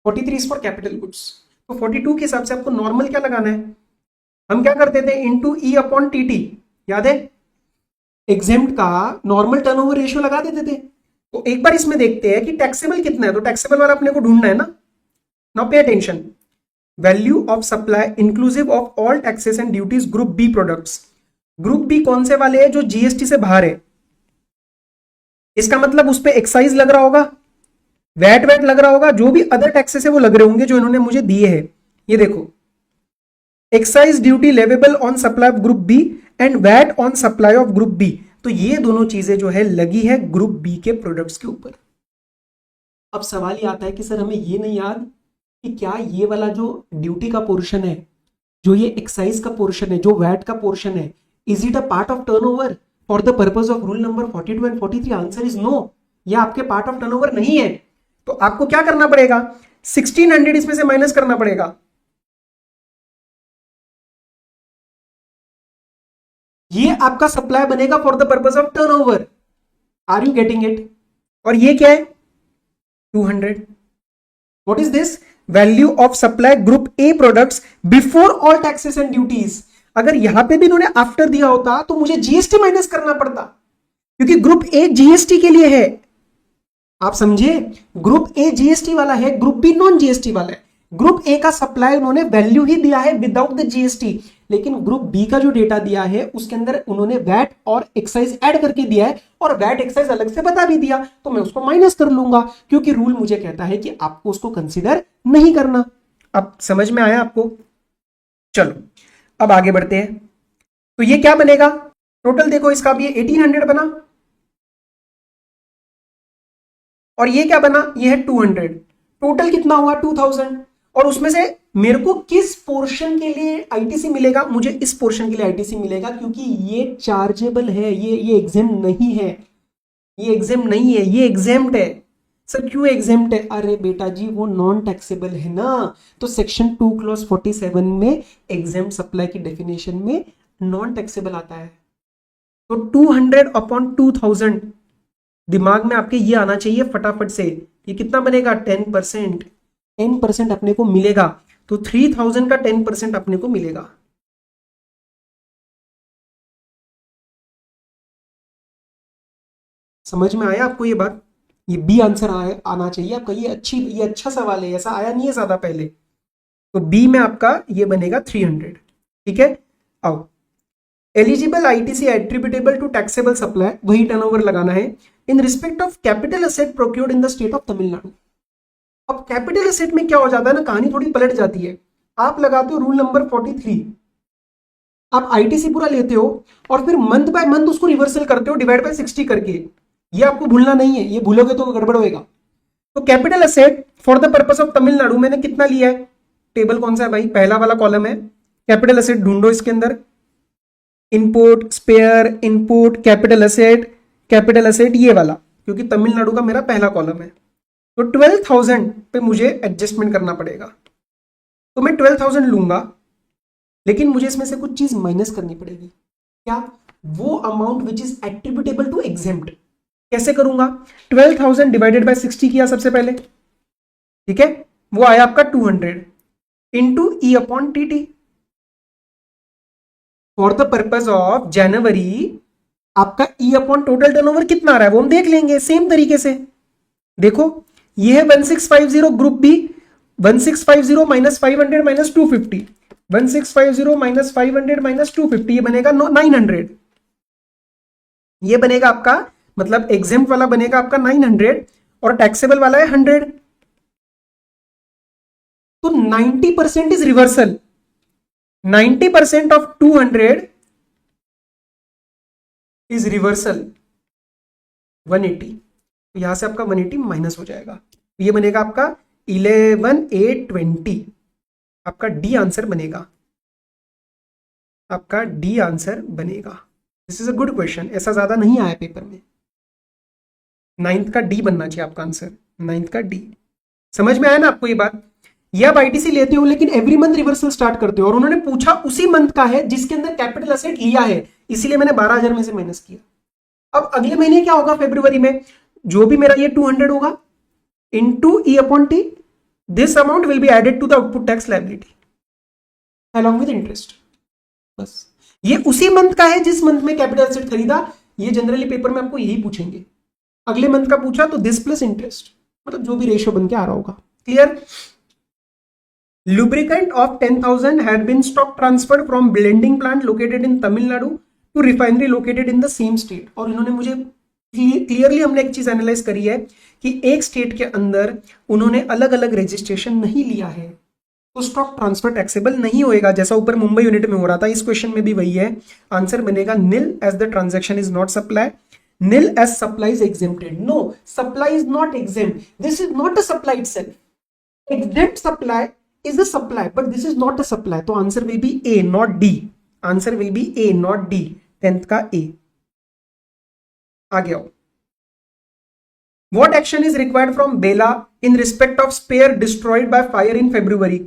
43 is for capital goods. तो 42 के हिसाब से आपको नॉर्मल क्या लगाना है? हम क्या करते थे? इंटू ई अपॉन टीटी, याद है? एग्जेम्प्ट का नॉर्मल टर्नओवर रेशियो लगा देते थे। तो एक बार इसमें देखते हैं कि टैक्सेबल कितना है। तो टैक्सेबल वाला अपने को ढूंढना है ना। Now pay attention, value of supply inclusive of all taxes and duties group B products. Group B कौन से वाले हैं? जो जीएसटी से बाहर है। इसका मतलब उस पर एक्साइज लग रहा होगा, वैट लग रहा होगा, जो भी अदर टैक्सेस है वो लग रहे होंगे जो इन्होंने मुझे दिए हैं। ये देखो, excise duty leviable on supply of group B and VAT on supply of group B. तो ये दोनों चीजें जो है लगी है ग्रुप बी के प्रोडक्ट्स के ऊपर। अब सवाल ये आता है कि सर हमें ये नहीं याद कि क्या ये वाला जो ड्यूटी का पोर्शन है, जो ये एक्साइज का पोर्शन है, जो वैट का पोर्शन है, is it a part of turnover for the purpose of rule number 42 and 43? Answer is no. ये आपके पार्ट ऑफ टर्नओवर नहीं है। तो आपको क्या करना पड़ेगा? 1600 इसमें से माइनस करना पड़ेगा। ये आपका सप्लाई बनेगा for the purpose of turnover. Are you getting it? और ये क्या है? 200। What is this? Value of supply group A products before all taxes and duties. अगर यहां पे भी इन्होंने आफ्टर दिया होता तो मुझे जीएसटी माइनस करना पड़ता, क्योंकि ग्रुप ए जीएसटी के लिए है। आप समझे? ग्रुप ए जीएसटी वाला है, ग्रुप बी नॉन जीएसटी वाला है। ग्रुप ए का सप्लाई उन्होंने वैल्यू ही दिया है विदाउट द जीएसटी, लेकिन ग्रुप बी का जो डेटा दिया है उसके अंदर उन्होंने वैट और एक्साइज ऐड करके दिया है, और वैट एक्साइज अलग से बता भी दिया, तो मैं उसको माइनस कर लूंगा, क्योंकि रूल मुझे कहता है कि आपको उसको कंसीडर नहीं करना। अब समझ में आया आपको? चलो, अब आगे बढ़ते हैं, तो ये क्या बनेगा, टोटल देखो इसका भी 1800 बना, और ये क्या बना, ये है 200, टोटल कितना हुआ 2000। और उसमें से मेरे को किस पोर्शन के लिए आईटीसी मिलेगा, मुझे इस पोर्शन के लिए आईटीसी मिलेगा, क्योंकि ये चार्जेबल है, ये एग्जाम नहीं है, ये एग्जाम नहीं है, ये एग्जाम्प्ट है। सर क्यों एग्जाम्प्ट है, अरे बेटा जी वो नॉन टैक्सेबल है ना, तो सेक्शन 2 क्लॉज 47 में एग्जाम सप्लाई की डेफिनेशन में नॉन टैक्सेबल आता है। तो 200 अपॉन 2000, दिमाग में आपके ये आना चाहिए फटाफट से, ये कितना बनेगा 10%, 10% अपने को मिलेगा, तो 3000 का 10% अपने को मिलेगा। समझ में आया आपको ये बात, ये बी आंसर आना चाहिए आपका, ये अच्छा सवाल है, ऐसा आया नहीं है ज्यादा पहले, तो बी में आपका ये बनेगा 300। ठीक है, आओ, eligible ITC attributable to taxable supply, वही टर्नओवर लगाना है, in respect of capital asset procured in the state of Tamil Nadu. अब कैपिटल असेट में क्या हो जाता है ना, कहानी थोड़ी पलट जाती है। आप लगाते हो रूल नंबर 43, आप आईटीसी पूरा लेते हो और फिर मंथ बाय मंथ उसको रिवर्सल करते हो डिवाइड बाय 60 करके, ये आपको भूलना नहीं है, ये भूलोगे तो गड़बड़ होएगा। तो capital asset for the purpose of Tamil Nadu मैंने कितना लिया है, टेबल कौन सा है भाई, पहला वाला कॉलम है, कैपिटल असेट ढूंढो इसके अंदर, input spare input capital asset ये वाला, क्योंकि तमिलनाडु का मेरा पहला कॉलम है। तो 12,000 पे मुझे एडजस्टमेंट करना पड़ेगा, तो मैं 12,000 लूंगा, लेकिन मुझे इसमें से कुछ चीज माइनस करनी पड़ेगी। क्या, वो amount which is attributable to exempt. कैसे करूंगा, 12,000 डिवाइडेड बाय 60 किया सबसे पहले, ठीक है, वो आया आपका 200 into E upon T T. For the purpose of January आपका ई अपॉन टोटल टर्नओवर कितना आ रहा है वो हम देख लेंगे सेम तरीके से। देखो ये है 1650 group B, 1650 minus 500 minus 250, 1650 minus 500 minus 250, ये बनेगा 900, ये बनेगा आपका, मतलब एग्जेम्प्ट वाला बनेगा आपका 900 और टैक्सेबल वाला है 100। तो 90% is reversal, 90% of 200 is reversal 180, तो यहां से आपका 180 माइनस हो जाएगा, ये बनेगा आपका 11,820, आपका डी आंसर बनेगा, आपका डी आंसर बनेगा। This is a good question, ऐसा ज्यादा नहीं आया पेपर में, 9th का डी बनना चाहिए आपका आंसर, 9th का डी। समझ में आया ना आपको ये बात, ये आप आईटीसी लेते हो लेकिन एवरी मंथ रिवर्सल स्टार्ट करते हो, और उन्होंने पूछा उसी मंथ का है जिसके अंदर कैपिटल असेट लिया है, इसीलिए मैंने 12,000 में से माइनस किया। अब अगले महीने क्या होगा, फरवरी में जो भी मेरा ये 200 होगा into E upon T, this amount will be added to the output tax liability along with interest. बस ये उसी मंथ का है जिस मंथ में कैपिटल असेट खरीदा, ये जनरली पेपर में आपको यही पूछेंगे। अगले मंथ का पूछा तो दिस प्लस इंटरेस्ट, मतलब जो भी रेशियो बन के आ रहा होगा। Clear. Lubricant of 10,000 had been stock transferred from blending plant located in Tamil Nadu to refinery located in the same state। और इन्होंने मुझे क्लियरली, हमने एक चीज एनालाइज करी है कि एक स्टेट के अंदर उन्होंने अलग अलग रजिस्ट्रेशन नहीं लिया है, तो स्टॉक ट्रांसफर टैक्सेबल नहीं होएगा, जैसा ऊपर मुंबई यूनिट में हो रहा था। इस क्वेश्चन में भी वही है, आंसर बनेगा nil as the transaction is not supply, nil as supply is exempted. No, supply is not exempt, this is not a supply itself. Exempt supply is the supply but this is not a supply, तो answer will be A not D, answer will be A not D, 10th का A। आगे आओ, what action is required from Bela in respect of spare destroyed by fire in February।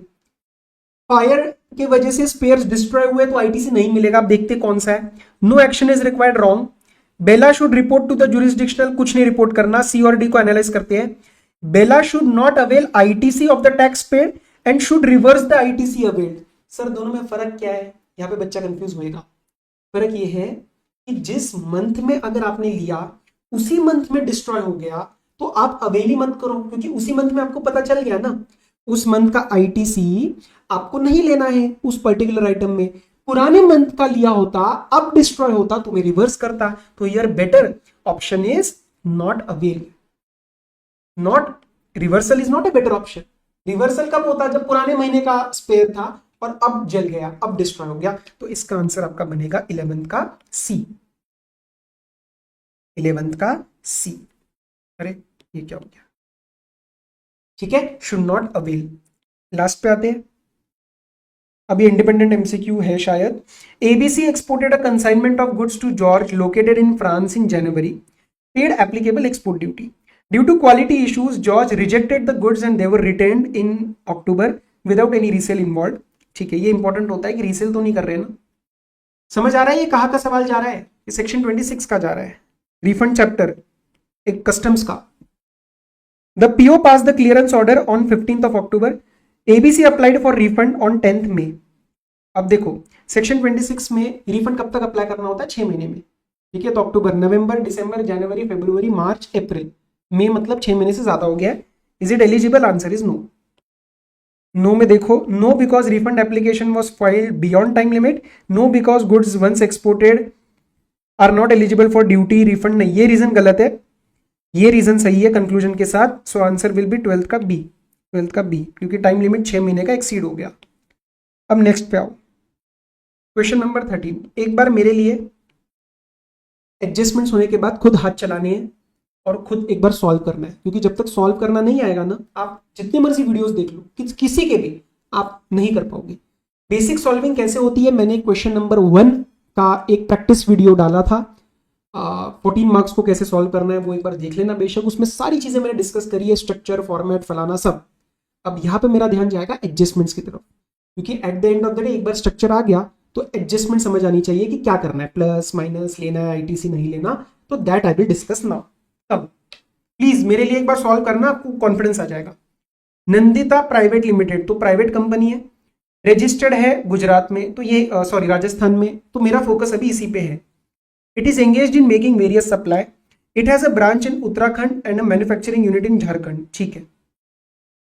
Fire की वजह से स्पेयर्स डिस्ट्रॉय हुए तो आईटीसी नहीं मिलेगा, आप देखते कौन सा है। No action is required, wrong. Bela should report to the jurisdictional, कुछ नहीं रिपोर्ट करना, सी और डी को एनालाइज करते हैं। Bela should not avail ITC of the tax paid and should reverse the ITC availed. Sir दोनों में फर्क क्या है, यहाँ पे बच्चा कंफ्यूज होएगा। फर्क ये है कि जिस मंथ में अगर आपने लिया उसी मंथ में डिस्ट्रॉय हो गया तो आप अवेल ही मत करो, क्योंकि उसी मंथ में आपको पता चल गया ना उस मंथ का आईटीसी आपको नहीं लेना है उस पर्टिकुलर आइटम में। पुराने मंथ का लिया होता, अब डिस्ट्रॉय होता तो मैं रिवर्स करता, तो यार better option is not avail, not reversal is not a better option. Reversal कब होता, जब पुराने महीने का स्पेयर था और अब जल गया, अब डिस्ट्रॉय हो गया, तो इसका आंसर आपका बनेगा 11th का सी, 11th का सी। अरे ये क्या हो गया, ठीक है, शुड नॉट अवेल। लास्ट पे आते हैं, अभी इंडिपेंडेंट एमसीक्यू है शायद। ABC exported a consignment of goods to George located in France in January, paid applicable export duty. Due to quality issues George rejected the goods and they were returned in October without any resale involve. ठीक है, ये इंपॉर्टेंट होता है कि रीसेल तो नहीं कर रहे ना। समझ आ रहा है ये कहाँ का सवाल जा रहा है, ये सेक्शन 26 का जा रहा है, रिफंड चैप्टर, एक कस्टम्स का। The PO pass the clearance order on 15th of October, ABC applied for refund on 10th May। अब देखो सेक्शन 26 में रिफंड कब तक अप्लाई करना होता है, 6 महीने में, ठीक है। तो अक्टूबर, नवंबर, दिसंबर, जनवरी, फरवरी, मार्च, अप्रैल, मई, मतलब 6 महीने से ज्यादा हो गया है। Is it eligible? Answer is no. No में देखो, no because refund application was filed beyond time limit, no because goods once exported are not eligible for duty refund, नहीं, ये रीजन गलत है, ये रीजन सही है कंक्लूजन के साथ। So answer will B 12th का बी, 12th का बी, क्योंकि टाइम लिमिट 6 महीने का एक्सीड हो गया। अब नेक्स्ट पे आओ, क्वेश्चन नंबर 13। एक बार मेरे लिए एडजस्टमेंट्स होने के बाद खुद हाथ चलाने हैं और खुद एक बार सॉल्व करना है, क्योंकि जब तक सॉल्व करना नहीं आएगा ना, आप जितने मर्जी वीडियोस देख लो, किसी के भी, आप नहीं कर पाओगे। बेसिक सॉल्विंग कैसे होती है, मैंने क्वेश्चन नंबर 1 का एक प्रैक्टिस वीडियो डाला था, 14 मार्क्स को कैसे सॉल्व करना है वो एक बार देख लेना बेशक, उसमें सारी चीजें मैंने डिस्कस करी है, स्ट्रक्चर, फॉर्मेट, फलाना सब। अब यहाँ पे मेरा ध्यान जाएगा एडजस्टमेंट्स की तरफ, क्योंकि at the end of the day एक बार स्ट्रक्चर आ गया तो एडजस्टमेंट समझ आनी चाहिए कि क्या करना है, प्लस माइनस लेना है, आईटीसी नहीं लेना, तो that I will discuss now. तब प्लीज मेरे लिए एक बार सॉल्व करना, आपको कॉन्फिडेंस आ जाएगा। नंदिता प्राइवेट लिमिटेड, तो प्राइवेट कंपनी है, रजिस्टर्ड है गुजरात में, तो ये सॉरी राजस्थान में, तो मेरा फोकस अभी इसी पे है। It is engaged in making various supply, it has a branch in Uttarakhand and a manufacturing unit in Jharkhand, ठीक है।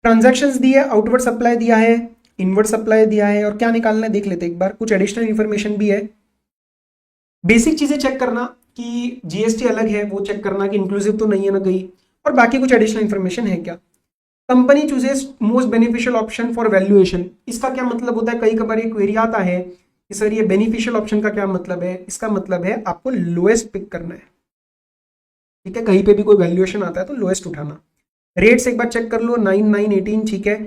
ट्रांजैक्शंस दिया है, आउटवर्ड सप्लाई दिया है, इनवर्ड सप्लाई दिया है, और क्या निकालना है देख लेते एक बार, कुछ एडिशनल इंफॉर्मेशन भी है। बेसिक चीजें चेक करना कि जीएसटी अलग है, वो चेक करना कि इंक्लूसिव तो नहीं है ना कहीं, और बाकी कुछ एडिशनल इंफॉर्मेशन है क्या। Company chooses most beneficial option for valuation, इसका क्या मतलब होता है, कई बार एक क्वेरी आता है कि सर ये बेनिफिशियल ऑप्शन का क्या मतलब है, इसका मतलब है आपको लोएस्ट पिक करना है, ठीक है। कहीं पे भी कोई वैल्यूएशन आता है तो लोएस्ट उठाना। रेट्स एक बार चेक कर लो, 9, 9, 18, ठीक है।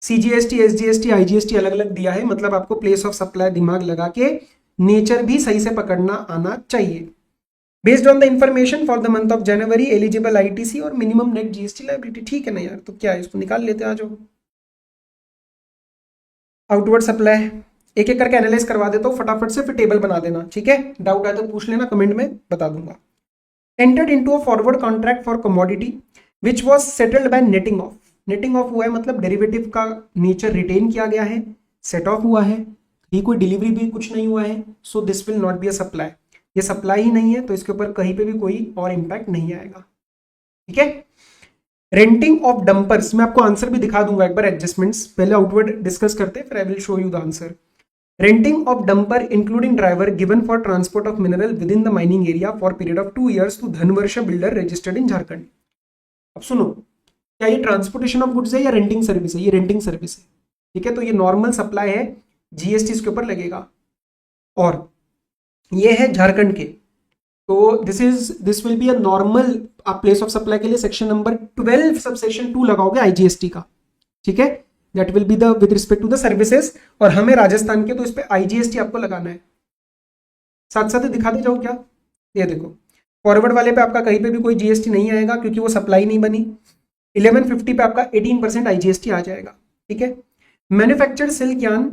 सीजीएसटी, एसजीएसटी, आईजीएसटी अलग अलग दिया है, मतलब आपको प्लेस ऑफ सप्लाई दिमाग लगा के नेचर भी सही से पकड़ना आना चाहिए। Based on the information for the month of January, eligible ITC और मिनिमम नेट जीएसटी लायबिलिटी, ठीक है ना यार, तो क्या है, इसको निकाल लेते हैं। आ जाओ, आउटवर्ड सप्लाई एक एक करके एनालाइज करवा देता हूँ फटाफट से, फिर टेबल बना देना, ठीक है। डाउट आए तो पूछ लेना, कमेंट में बता दूंगा। Entered into a forward contract for commodity which was settled bye netting of, netting of हुआ है मतलब डेरिवेटिव का नेचर रिटेन किया गया है, सेट ऑफ हुआ है, ये कोई डिलीवरी भी कुछ नहीं हुआ है, so this will not be a supply, ये सप्लाई ही नहीं है तो इसके ऊपर कहीं पे भी कोई और इंपैक्ट नहीं आएगा, ठीक है। रेंटिंग ऑफ डंपर्स, मैं आपको आंसर भी दिखा दूंगा एक बार, एडजस्टमेंट्स पहले आउटवर्ड डिस्कस करते हैं, फिर I will show you the answer. Renting of dumper including driver given for transport of mineral with in the mining area for period of 2 years to Dhanvarsh builder registered in Jharkhand. अब सुनो, क्या ये ट्रांसपोर्टेशन ऑफ गुड्स है या रेंटिंग सर्विस है, ये रेंटिंग सर्विस है, ठीक है। तो ये नॉर्मल सप्लाई है, जीएसटी इसके ऊपर लगेगा, और ये है झारखंड के, तो this will be a normal, आप प्लेस ऑफ सप्लाई के लिए सेक्शन नंबर 12 सबसेक्शन 2 लगाओगे आईजीएसटी का, ठीक है। That will be the with respect to the services, और हमें राजस्थान के तो इस पे आईजीएसटी आपको लगाना है। साथ साथ दिखा दे जाओ क्या, ये देखो फॉरवर्ड वाले पे आपका कहीं पे भी कोई जीएसटी नहीं आएगा क्योंकि वो सप्लाई नहीं बनी। 1150 पे आपका 18% आईजीएसटी आ जाएगा, ठीक है। Manufactured silk yarn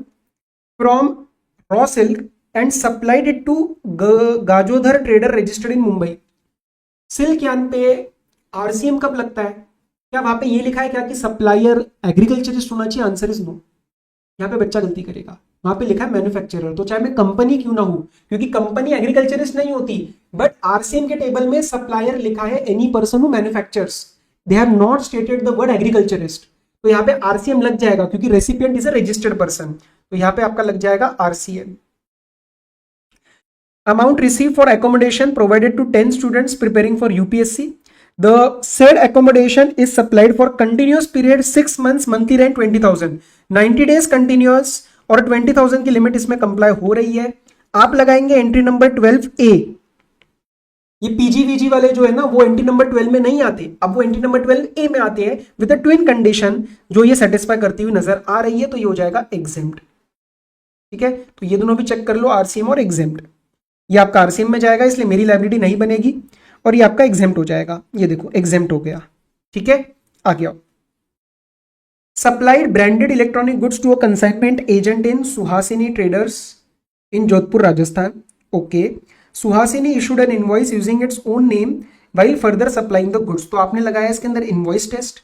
from raw silk and supplied it to Gajodhar trader registered in Mumbai. Silk yarn पे आरसीएम कब लगता है, क्या वहां पे ये लिखा है क्या कि सप्लायर एग्रीकल्चरिस्ट होना चाहिए, आंसर इज नो। यहाँ पे बच्चा गलती करेगा, वहां पे लिखा है मैन्युफैक्चरर, तो चाहे मैं कंपनी क्यों ना हूं, क्योंकि कंपनी एग्रीकल्चरिस्ट नहीं होती, बट आरसीएम के टेबल में सप्लायर लिखा है any person who manufactures, they have not stated the word agriculturist, तो यहाँ पे आरसीएम लग जाएगा क्योंकि recipient is a registered person, तो यहाँ पे आपका लग जाएगा RCM. Amount received for accommodation provided to 10 students preparing for UPSC. The said accommodation is supplied for continuous period 6 months, monthly rent 20,000, 90 days continuous और 20,000 की लिमिट इसमें कंप्लाई हो रही है। आप लगाएंगे एंट्री नंबर 12A। ये पीजीवीजी वाले जो है ना वो एंट्री नंबर 12 में नहीं आते, अब वो एंट्री नंबर 12A में आते हैं विद अ ट्विन कंडीशन जो ये सेटिस्फाई करती हुई नजर आ रही है, तो ये हो जाएगा एग्जेम्प्ट। ठीक है, तो ये दोनों भी चेक कर लो, आरसीएम और एग्जेम्प्ट। ये आपका आरसीएम में जाएगा इसलिए मेरी लाइबिलिटी नहीं बनेगी, और ये आपका एग्जेम्प्ट हो जाएगा। ये देखो एग्जेम्प्ट हो गया। ठीक है, आगे आओ। Supplied branded electronic goods to a consignment agent in Suhasini traders in Jodhpur Rajasthan. Okay, Suhasini issued an invoice using its own name while further supplying the goods. तो आपने लगाया इसके अंदर इनवॉइस टेस्ट,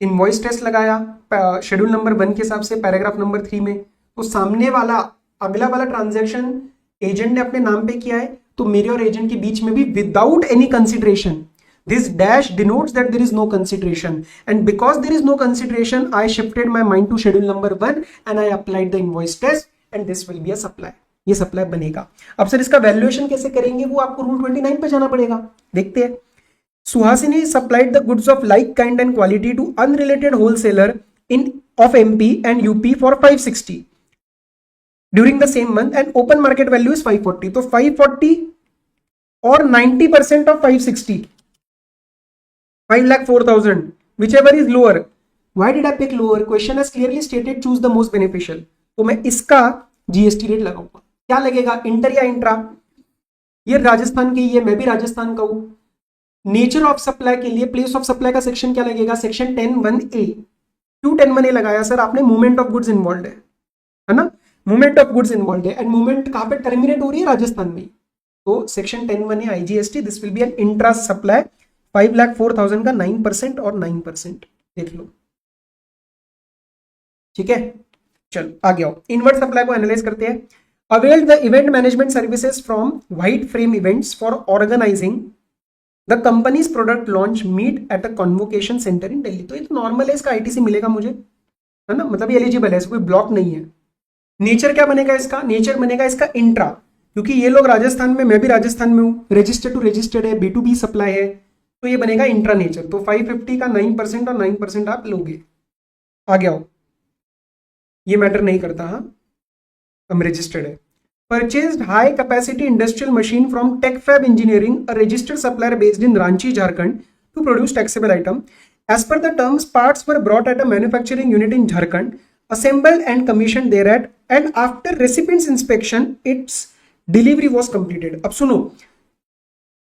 इनवॉइस टेस्ट लगाया शेड्यूल नंबर 1 के हिसाब से पैराग्राफ नंबर 3 में। तो सामने वाला अगला वाला ट्रांजैक्शन एजेंट ने अपने नाम पे किया है, तो मेरे और एजेंट के बीच में भी without any consideration this dash denotes that there is no consideration, and because there is no consideration I shifted my mind to schedule number 1 and I applied the invoice test and this will be a supply। ये सप्लाई बनेगा। अब सर इसका वैल्यूएशन कैसे करेंगे, वो आपको रूल 29 पे जाना पड़ेगा। देखते हैं। Suhasini supplied the goods of like kind and quality to unrelated wholesaler in of MP and UP for 560 during the same month and open market value is 540। तो 540 और 90% of 560, 5,04,000, whichever is lower। Why did I pick lower? Question has clearly stated choose the most beneficial। तो मैं इसका जीएसटी रेट लगाऊंगा। क्या लगेगा, इंटर या इंट्रा? ये राजस्थान की, ये मैं भी राजस्थान का हूं। नेचर ऑफ सप्लाई के लिए प्लेस ऑफ सप्लाई का सेक्शन क्या लगेगा, सेक्शन 10(1)(a। क्यों 10(1)(a) लगाया सर? आपने मूवमेंट ऑफ गुड्स इन्वॉल्व है ना, मूवमेंट ऑफ गुड्स इन्वॉल्व है, एंड मूवमेंट कहां पे टर्मिनेट हो रही है, राजस्थान में। तो section 10(1)(a IGST, this will B an intra supply. 5,04,000 का 9% और 9% देख लो। ठीक है, चलो आगे आओ। इनवर्ट सप्लाई को एनालाइज करते हैं। Avail the event management services from white frame events for organising the company's product launch meet at a convocation centre in Delhi. तो ये तो नॉर्मल है, इसका आईटीसी मिलेगा मुझे, है ना, मतलब ये एलिजिबल है, कोई ब्लॉक नहीं है। नेचर क्या बनेगा इसका, नेचर बनेगा इसका इंट्रा, क्योंकि ये लोग राजस्थान में, मैं भी राजस्थान में हूँ, रजिस्टर्ड टू रजिस्टर्ड है, B2B सप्लाई है, तो ये बनेगा इंट्रा नेचर। तो 550 का 9% और 9% आप लोगे। आगे आओ, ये मैटर नहीं करता, हाँ हम रजिस्टर्ड है। Purchased high capacity industrial machine from Techfab engineering, a registered supplier based in Ranchi Jharkhand to produce taxable item. As per the terms parts were brought at a manufacturing unit in Jharkhand, assembled and commissioned thereat, and after recipient's inspection its delivery was completed। अब सुनो,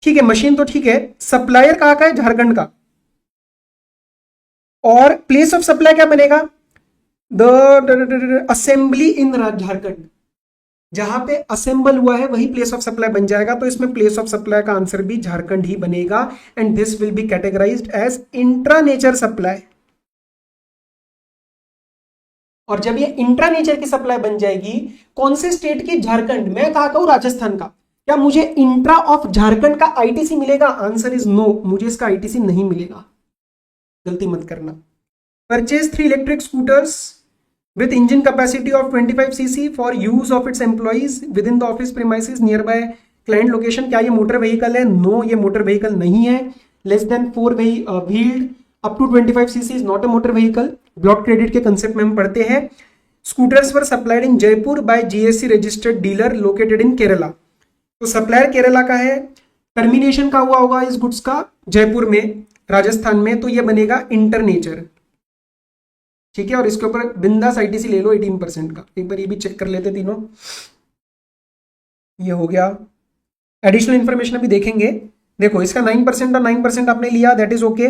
ठीक है मशीन तो ठीक है, सप्लायर कहाँ का है, झारखंड का, और प्लेस ऑफ सप्लाई क्या बनेगा, द असेंबली इन झारखंड। जहां पे असेंबल हुआ है वही प्लेस ऑफ सप्लाई बन जाएगा, तो इसमें प्लेस ऑफ सप्लाई का आंसर भी झारखंड ही बनेगा, and this will be categorised as intra nature supply. और जब ये इंट्रा नेचर की सप्लाई बन जाएगी, कौन से स्टेट की, झारखंड, मैं कहा कहूं राजस्थान का, क्या मुझे इंट्रा ऑफ झारखंड का आईटीसी मिलेगा? आंसर इज नो, मुझे इसका आईटीसी नहीं मिलेगा, गलती मत करना। Purchase 3 electric scooters with engine capacity of 25 cc for use of its employees with in the office premises nearby client location. क्या ये मोटर व्हीकल है? नो, ये मोटर व्हीकल नहीं है। Less than 4 wheeled up to 25 cc is not a motor vehicle. Block credit के कंसेप्ट में हम पढ़ते हैं। Scooters were supplied in Jaipur by GSC registered dealer located in Kerala. तो सप्लायर केरला का है, टर्मिनेशन का हुआ होगा इस गुड्स का जयपुर में, राजस्थान में, तो ये बनेगा इंटरनेचर। ठीक है, और इसके ऊपर बिंदास आईटीसी ले लो 18% का। एक बार ये भी चेक कर लेते तीनों। ये हो गया। एडिशनल इंफॉर्मेशन अभी देखेंगे। देखो इसका 9% और 9% आपने लिया, दैट इज ओके।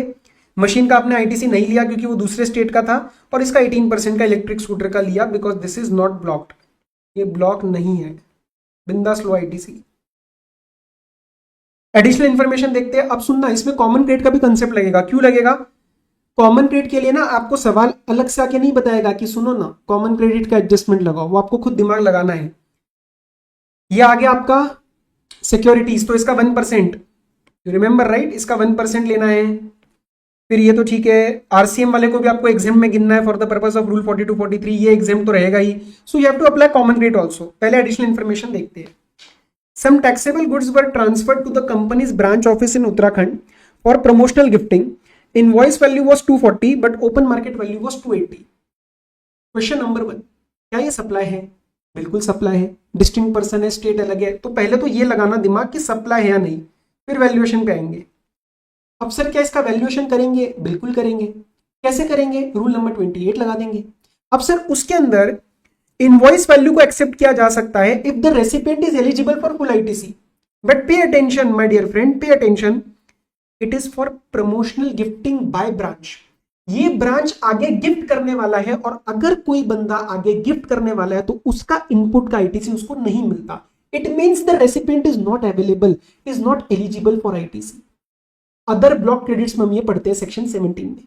मशीन का आपने आईटीसी नहीं लिया क्योंकि वो दूसरे स्टेट का था, और इसका 18% का इलेक्ट्रिक स्कूटर का लिया because this is not blocked, ये ब्लॉक नहीं है, बिंदास लो आईटीसी। एडिशनल इंफॉर्मेशन देखते हैं। अब सुनना, इसमें कॉमन क्रेडिट का भी कंसेप्ट लगेगा। क्यों लगेगा? कॉमन क्रेडिट के लिए ना आपको सवाल अलग से आके नहीं बताएगा कि सुनो ना कॉमन क्रेडिट का एडजस्टमेंट लगाओ, वो आपको खुद दिमाग लगाना है। ये आ गया आपका सिक्योरिटीज, तो इसका 1%, रिमेंबर राइट, इसका 1% लेना है। फिर ये तो ठीक है, आरसीएम वाले को भी आपको एग्जाम में गिनना है for the purpose of rule 42, 43, ये एग्जाम तो रहेगा ही। So you have to apply common credit also. पहले एडिशनल इंफॉर्मेशन देखते हैं। Some taxable goods were transferred to the company's branch office in Uttarakhand for promotional gifting. Invoice value was 240, but open market value was 280. Question number 1, क्या ये सप्लाई है? बिल्कुल सप्लाई है। डिस्टिंक्ट पर्सन है, स्टेट अलग है, तो पहले तो ये लगाना दिमाग कि सप्लाई है या नहीं, फिर वैल्यूएशन पे आएंगे। अब सर क्या इसका वैल्यूएशन करेंगे? बिल्कुल करेंगे। कैसे करेंगे? रूल नंबर 28 लगा देंगे। अब सर उसके अंदर इनवॉइस वैल्यू को एक्सेप्ट किया जा सकता है if the recipient is eligible for full ITC, but pay attention my dear friend, pay attention, it is for promotional gifting by branch. ये ब्रांच आगे गिफ्ट करने वाला है, और अगर कोई बंदा आगे गिफ्ट करने वाला है तो उसका इनपुट का आईटीसी उसको नहीं मिलता। It means the recipient is not available, is not eligible for ITC. Other block credits में हम ये पढ़ते हैं सेक्शन 17 में।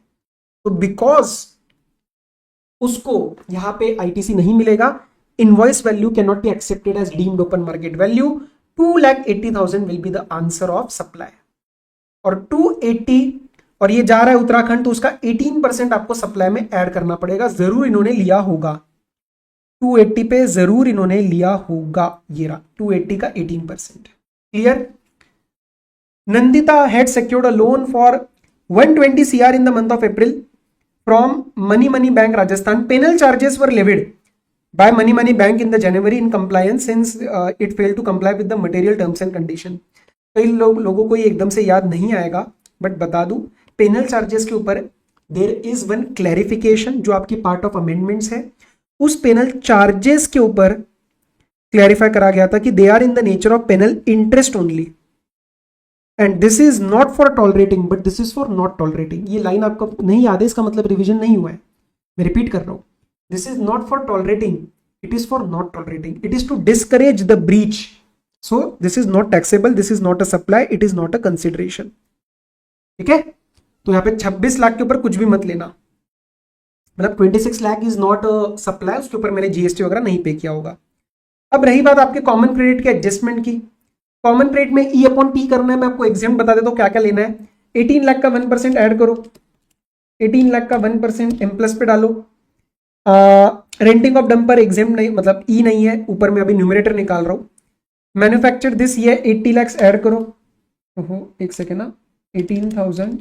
तो बिकॉज उसको यहां पे आईटीसी नहीं मिलेगा, invoice value can not be accepted as deemed open market value. 2,80,000 will be the answer of supply. और 280 और ये जा रहा है उत्तराखंड, तो उसका 18% आपको सप्लाई में ऐड करना पड़ेगा। जरूर इन्होंने लिया होगा 280 पे, जरूर इन्होंने लिया होगा। ये रहा 280 का 18%। Clear? Nandita had secured a loan for 120 CR in the month of April from Money Bank Rajasthan. Penal charges were levied by Money Bank in the January in compliance since it failed to comply with the material terms and condition. कई लोगों को ये एकदम से याद नहीं आएगा, बट बता दूं, पेनल चार्जेस के ऊपर देयर इज वन क्लैरिफिकेशन जो आपकी पार्ट ऑफ अमेंडमेंट्स है। उस पेनल चार्जेस के ऊपर क्लैरिफाई करा गया था कि they are in the nature of penal interest only, and this is not for tolerating but this is for not tolerating. ये लाइन आपको नहीं याद है, इसका मतलब रिवीजन नहीं हुआ है, मैं रिपीट कर रहा हूं। This is not for tolerating, it is for not tolerating, it is to discourage the breach. So this is not taxable, this is not a supply, it is not a consideration. ठीक है? तो यहां पे 26 लाख के ऊपर कुछ भी मत लेना, मतलब 26 lakh is not a supply, उसके ऊपर मैंने जीएसटी वगैरह नहीं पे किया होगा। अब रही बात आपके कॉमन क्रेडिट के एडजस्टमेंट की। कॉमन क्रेडिट में ई अपॉन टी करना है, मैं आपको एग्जाम बता देता हूं क्या क्या लेना है। 18 लाख का 1% ऐड करो, 18 लाख का 1% एम प्लस पे डालो। रेंटिंग ऑफ डंपर एग्जाम नहीं, मतलब ई नहीं है, ऊपर में अभी न्यूमरेटर निकाल रहा हूं। मैन्युफैक्चर दिस ये 80 लाख ऐड करो। ओहो एक सेकेंड ना, 18,000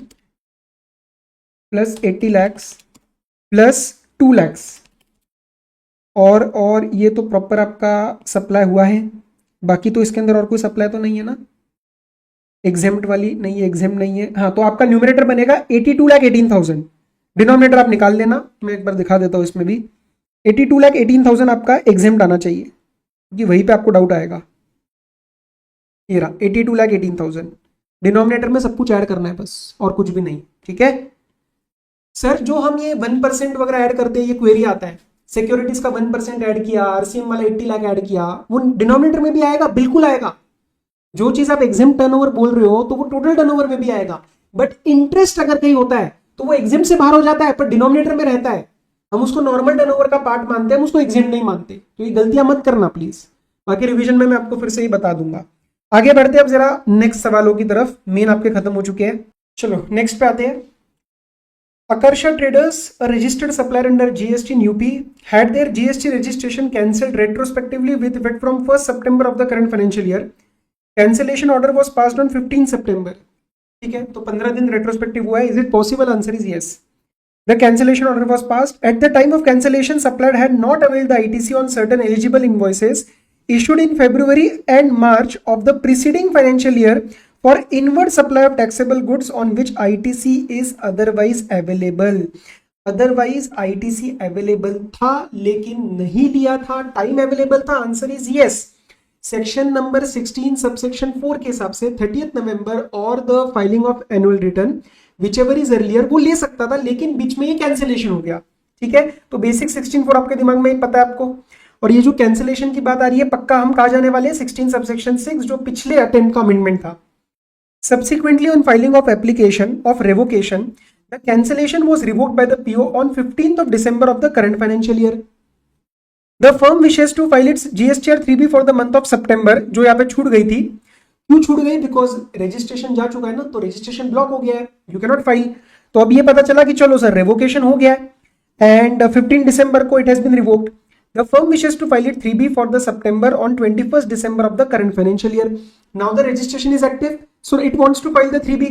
प्लस 80 लाख प्लस 2 लाख, और ये तो प्रॉपर आपका सप्लाई हुआ है। बाकी तो इसके अंदर और कोई सप्लाई तो नहीं है ना, एग्जेम्प्ट वाली नहीं है, एग्जेम्प्ट नहीं है। हाँ, तो आपका न्यूमरेटर बनेगा 82,18,000, डिनोमिनेटर आप निकाल लेना, मैं एक बार दिखा देता हूँ इसमें भी। 82,18,000 आपका एग्जेम्प्ट आना चाहिए, क्योंकि वहीं पे आपको डाउट आएगा। ये रहा 82,18,000, डिनोमिनेटर में सब कुछ ऐड करना है बस, और कुछ भी नहीं। ठीक है सर, जो हम ये 1% वगैरह ऐड करते हैं, ये क्वेरी आता है, सिक्योरिटीज का 1% ऐड किया, आरसीएम वाला 80 लाख ऐड किया, वो डिनोमिनेटर में भी आएगा, बिल्कुल आएगा। जो चीज आप एग्जाम टर्नओवर बोल रहे हो तो वो टोटल टर्नओवर में भी आएगा, बट इंटरेस्ट अगर कहीं होता है तो वो एग्जाम से बाहर हो जाता है, पर डिनोमिनेटर में रहता है। हम उसको नॉर्मल टर्नओवर का पार्ट मानते हैं, हम उसको एग्जाम नहीं मानते, तो ये गलतियां मत करना प्लीज। बाकी रिवीजन में मैं आपको फिर से ही बता दूंगा। आगे बढ़ते हैं अब जरा नेक्स्ट सवालों की तरफ, मेन आपके खत्म हो चुके हैं। चलो नेक्स्ट पे आते हैं। Akarsha Traders, a registered supplier under GST in UP, had their GST registration cancelled retrospectively with effect from 1st September of the current financial year. Cancellation order was passed on 15 September. ठीक है, तो 15 दिन retrospective हुआ है. Is it possible? Answer is yes. The cancellation order was passed. At the time of cancellation, supplier had not availed the ITC on certain eligible invoices issued in February and March of the preceding financial year for inward supply of taxable goods on which ITC is otherwise available. Otherwise ITC available था लेकिन नहीं लिया था, टाइम अवेलेबल था। Answer is yes. Section number 16 subsection 4 के हिसाब से 30th नवंबर और the filing of annual return whichever is earlier, वो ले सकता था, लेकिन बीच में ये कैंसिलेशन हो गया। ठीक है, तो बेसिक 16(4) आपके दिमाग में पता है आपको। और ये जो कैंसिलेशन की बात आ रही है, पक्का हम कहा जाने वाले हैं 16 सबसेक्शन 6, जो पिछले अटेम्प्ट का अमेंडमेंट था। Subsequently, on filing of application of revocation, the cancellation was revoked by the PO on 15th of December of the current financial year. The firm wishes to file its GSTR 3B for the month of September, जो यहाँ पे छूट गई थी। क्यों छूट गई? बिकॉज रजिस्ट्रेशन जा चुका है ना, तो रजिस्ट्रेशन ब्लॉक हो गया है, यू कैन नॉट फाइल। तो अब ये पता चला कि चलो सर रेवोकेशन हो गया है एंड 15 दिसंबर को it has been revoked. The firm wishes to file it 3B for the September on 21st December of the current financial year. Now the registration is active, so it wants to file the 3B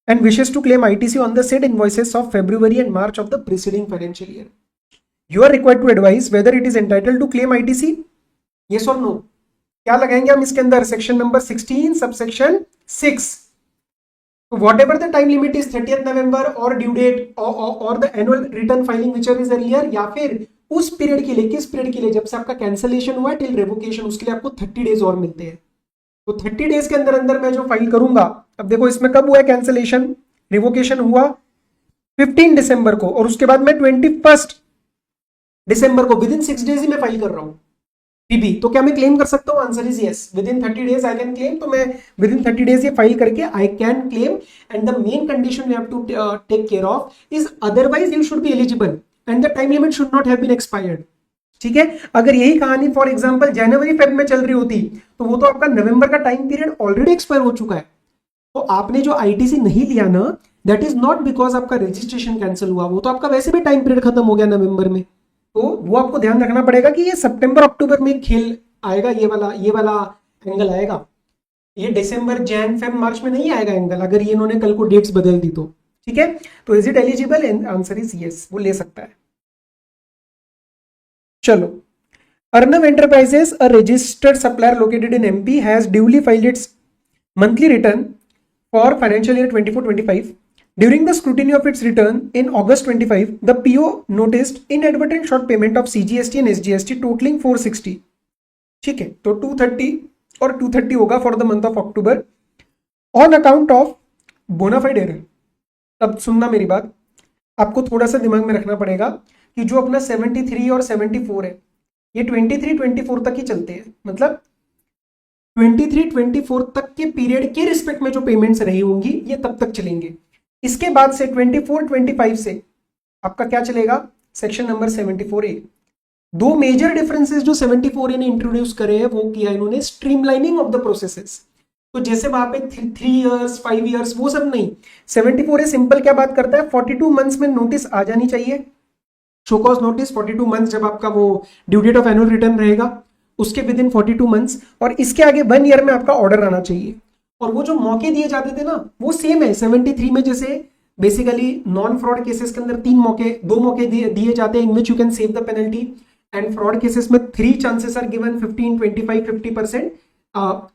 and wishes to claim ITC on the said invoices of February and March of the preceding financial year. You are required to advise whether it is entitled to claim ITC, yes और नो। क्या लगाएंगे हम इसके अंदर, section number 16 subsection 6। Whatever the time limit is 30th November और ड्यू डेट और the annual return filing whichever is earlier, या फिर उस पीरियड के लिए, किस पीरियड के लिए, जब से आपका कैंसलेशन हुआ टिल रेवोकेशन, उसके लिए आपको 30 डेज और मिलते हैं। तो 30 डेज के अंदर अंदर मैं जो फाइल करूंगा, अब देखो इसमें कब हुआ है कैंसलेशन, रिवोकेशन हुआ 15 दिसंबर को, और उसके बाद मैं 21 दिसंबर को, विद इन 6 डेज ही मैं फाइल कर रहा हूं पीबी। तो क्या मैं क्लेम कर सकता हूं, answer is yes, within 30 days I can claim. तो मैं विद इन 30 डेज ये फाइल करके I can claim, and the main condition we have to take care of is otherwise you should be eligible and the time limit should not have been expired. ठीक है, अगर यही कहानी फॉर एग्जांपल जनवरी फेब में चल रही होती, तो वो तो आपका नवंबर का टाइम पीरियड ऑलरेडी एक्सपायर हो चुका है। तो आपने जो आईटीसी नहीं लिया ना, दैट इज नॉट बिकॉज आपका रजिस्ट्रेशन कैंसिल हुआ, वो तो आपका वैसे भी टाइम पीरियड खत्म हो गया नवंबर में। तो वो आपको ध्यान रखना पड़ेगा कि ये सितंबर अक्टूबर में खेल आएगा, ये वाला एंगल आएगा, ये दिसंबर जैन फेब मार्च में नहीं आएगा एंगल, अगर ये इन्होंने कल को डेट्स बदल दी तो। ठीक है, तो is it eligible, answer is yes, वो ले सकता है। चलो, Arnav enterprises, a registered supplier located in MP, has duly filed it's monthly return for financial year 24-25. During the scrutiny of its return in August 25, the PO noticed inadvertent short payment of CGST and SGST totaling 460. ठीक है, तो 230 और 230 होगा for the month of October on account of bonafide error. अब सुनना मेरी बात, आपको थोड़ा सा दिमाग में रखना पड़ेगा कि जो अपना 73 और 74 है, ये 23-24 तक ही चलते हैं, मतलब 23-24 तक के पीरियड के रिस्पेक्ट में जो पेमेंट्स रही होंगी ये तब तक चलेंगे। इसके बाद से 24-25 से आपका क्या चलेगा, सेक्शन नंबर 74A। दो मेजर डिफरेंसेस जो 74A ने इंट्रोड्यूस करे हैं वो किया इन्होंने स्ट्रीमलाइनिंग ऑफ द प्रोसेसेस। तो जैसे वहां पे 3 इयर्स 5 इयर्स वो सब नहीं, 74A सिंपल क्या बात करता है, 42 मंथ्स में नोटिस आ जानी चाहिए, शो कॉज नोटिस 42 मंथ्स जब आपका वो due date of annual return रहेगा उसके विद इन 42 मंथ्स, और इसके आगे 1 ईयर में आपका ऑर्डर आना चाहिए। और वो जो मौके दिए जाते थे ना वो सेम है 73 में, जैसे बेसिकली नॉन फ्रॉड केसेस के अंदर 2 मौके दिए जाते हैं in which you can save the penalty, and fraud cases में 3 चांसेस आर गिवन, 15, 25, 50%।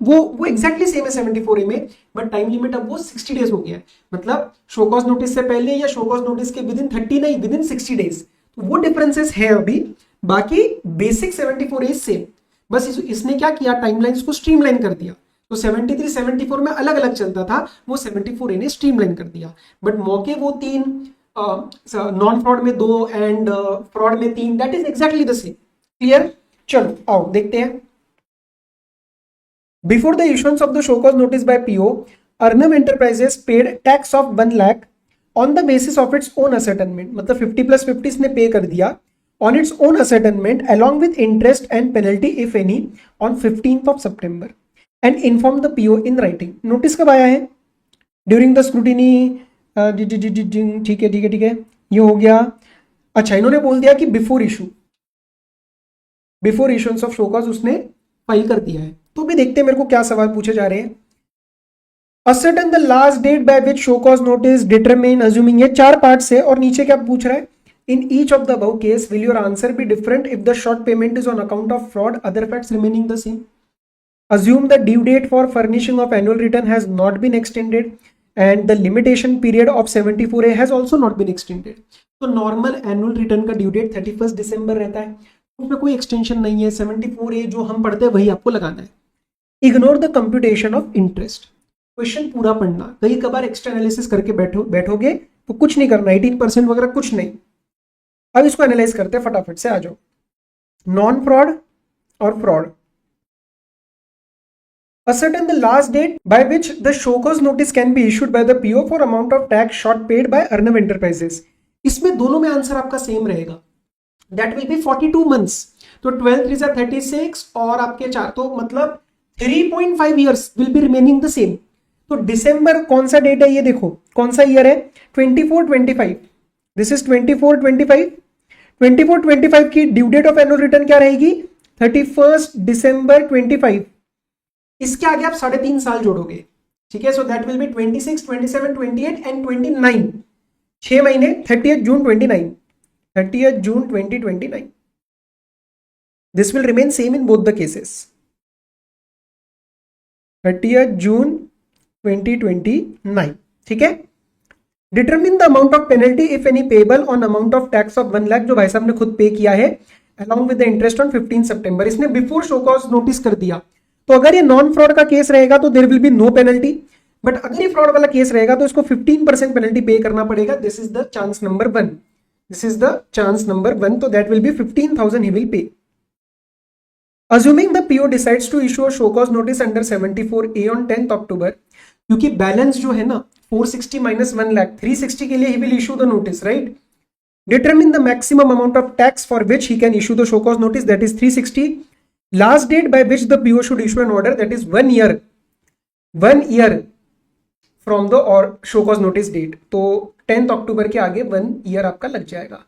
वो एग्जैक्टली सेम है 74A में, बट टाइम लिमिट अब वो 60 डेज हो गया है, मतलब शो कॉज नोटिस से पहले या शो कॉज नोटिस के विद इन 30 नहीं, विद इन 60 डेज। तो वो डिफरेंसेस है अभी, बाकी बेसिक 74A सेम, बस इसने क्या किया, टाइमलाइंस को स्ट्रीमलाइन कर दिया। तो 73 74 में अलग अलग चलता था, वो 74A ने स्ट्रीमलाइन कर दिया, बट मौके वो 3, नॉन फ्रॉड में 2 एंड फ्रॉड में 3, that is exactly the same. Clear, चलो आओ देखते हैं। Before the issuance of the show cause notice bye PO, Arnav enterprises paid tax of 1 lakh on the basis of its own ascertainment, मतलब 50+50 इसने पे कर दिया on its own ascertainment along with interest and penalty if any on 15th of September and inform the PO in writing. Notice कब आया है, ड्यूरिंग द स्क्रूटिनी, ठीक है ये हो गया। अच्छा, इन्होंने बोल दिया कि before issuance of show cause उसने फाइल कर दिया है। तो भी देखते हैं मेरे को क्या सवाल पूछे जा रहे हैं। Ascertain the last date by which show cause notice determine assuming, ये 4 पार्ट से, और नीचे क्या पूछ रहा है, in each of the above case will your answer be different if the short payment is on account of fraud, other facts remaining the same. Assume the due date for furnishing of annual return has not been extended and the limitation period of 74A has also not been extended. तो नॉर्मल एनुअल रिटर्न का ड्यू डेट 31 दिसंबर रहता है, उसमें कोई एक्सटेंशन नहीं है, 74A जो हम पढ़ते हैं वही आपको लगाना है। Ignore the computation of interest, question पूरा पढ़ना, कई कबार एक्स्ट्रा एनालिसिस करके बैठोगे तो कुछ नहीं करना, 18% वगैरह कुछ नहीं। अब इसको एनालाइज करते हैं फटाफट से, आ जाओ। नॉन फ्रॉड और fraud, ascertain the last date by which the show cause notice can be issued by the PO for amount of tax short paid by Arnav Enterprises. इसमें दोनों में आंसर आपका सेम रहेगा, that will be 42 months. तो 12 3 36 और आपके 4, तो मतलब 3.5 years will be remaining the same. तो दिसंबर कौन सा डेट है, ये देखो कौन सा ईयर है, 24-25, दिस इज 24-25 की due date of annual return क्या रहेगी, 31 दिसंबर 25। इसके आगे आप 3.5 साल जोड़ोगे, ठीक है, so that will B 26, 27, 28 and 29, 6 महीने, 30 जून 29। 30th June 2029. This will remain same in both the cases. 30th June 2029. ठीक है. Determine the amount of penalty if any payable on amount of tax of 1 lakh, जो भाई साहब ने खुद पे किया है, along with the interest on 15 सितंबर. इसने बिफोर शो कॉज नोटिस कर दिया. तो अगर ये नॉन फ्रॉड का केस रहेगा तो there will be no penalty, but अगर ये फ्रॉड वाला केस रहेगा तो इसको 15% पेनल्टी पे करना पड़ेगा. This is the chance number 1. This is the chance number 1. तो that will B 15,000 he will pay. Assuming the PO decides to issue a show cause notice under 74A on 10th October, क्योंकि बैलेंस जो है ना 460 minus 1 lakh 360 के लिए he will issue the notice, right? Determine the maximum amount of tax for which he can issue the show cause notice, that is 360. Last date by which the PO should issue an order, that is 1 year. 1 year from the or show cause notice date. तो 10th October के आगे 1 year आपका लग जाएगा.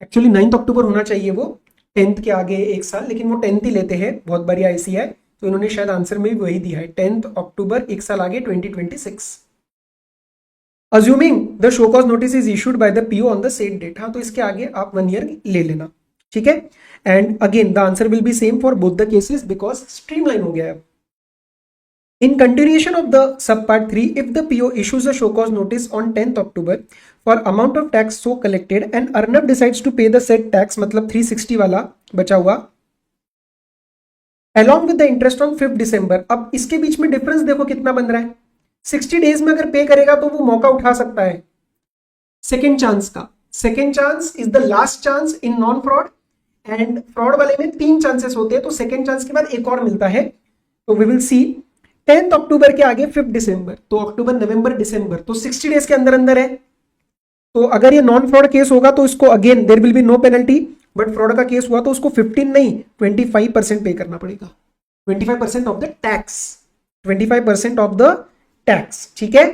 एक्चुअली 9th October होना चाहिए वो, 10th के आगे 1 साल, लेकिन वो 10th ही लेते हैं, बहुत बारी ऐसी है, तो इन्होंने शायद आंसर में भी वही दिया है, 10th अक्टूबर 1 साल आगे 2026. Assuming the show cause notice is issued by the PO on the said date. हाँ, तो इसके आगे आप 1 year ले लेना. ठीक है. And again the answer will B same for both the cases because streamline हो गया है. In continuation of the subpart 3, if the PO issues a show cause notice on 10th October for amount of tax so collected and Arnab decides to pay the said tax, मतलब 360 वाला बचा हुआ, along with the interest on 5th December. अब इसके बीच में डिफरेंस देखो कितना बन रहा है. 60 डेज में अगर पे करेगा तो वो मौका उठा सकता है सेकेंड चांस का. Second chance is the last chance in non fraud, and fraud वाले में 3 चांसेस होते हैं, तो सेकेंड चांस के बाद एक और मिलता है. तो वी विल सी 10th अक्टूबर के आगे 5th दिसंबर, तो अक्टूबर नवंबर दिसंबर, तो 60 डेज के अंदर अंदर है. तो अगर ये नॉन फ्रॉड केस होगा तो इसको again there will be no penalty, but fraud का केस हुआ तो उसको 15 नहीं 25% पे करना पड़ेगा. 25% of the tax, 25% of the tax. ठीक है.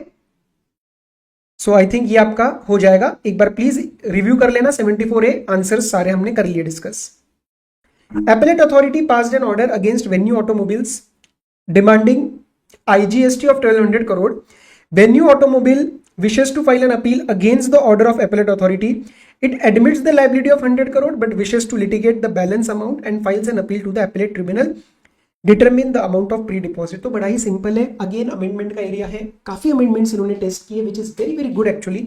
सो आई थिंक ये आपका हो जाएगा. एक बार प्लीज रिव्यू कर लेना. 74A आंसर्स सारे हमने कर लिए discuss. Appellate authority passed an order against Venue Automobiles demanding IGST of 1200 crore. Venue Automobile wishes to file an appeal against the order of appellate authority. It admits the liability of 100 crore but wishes to litigate the balance amount and files an appeal to the appellate tribunal. Determine the amount of pre-deposit. तो बड़ा ही सिंपल है. अगेन अमेंडमेंट का एरिया है. काफी अमेंडमेंट्स इन्होंने टेस्ट किए which is very very good actually.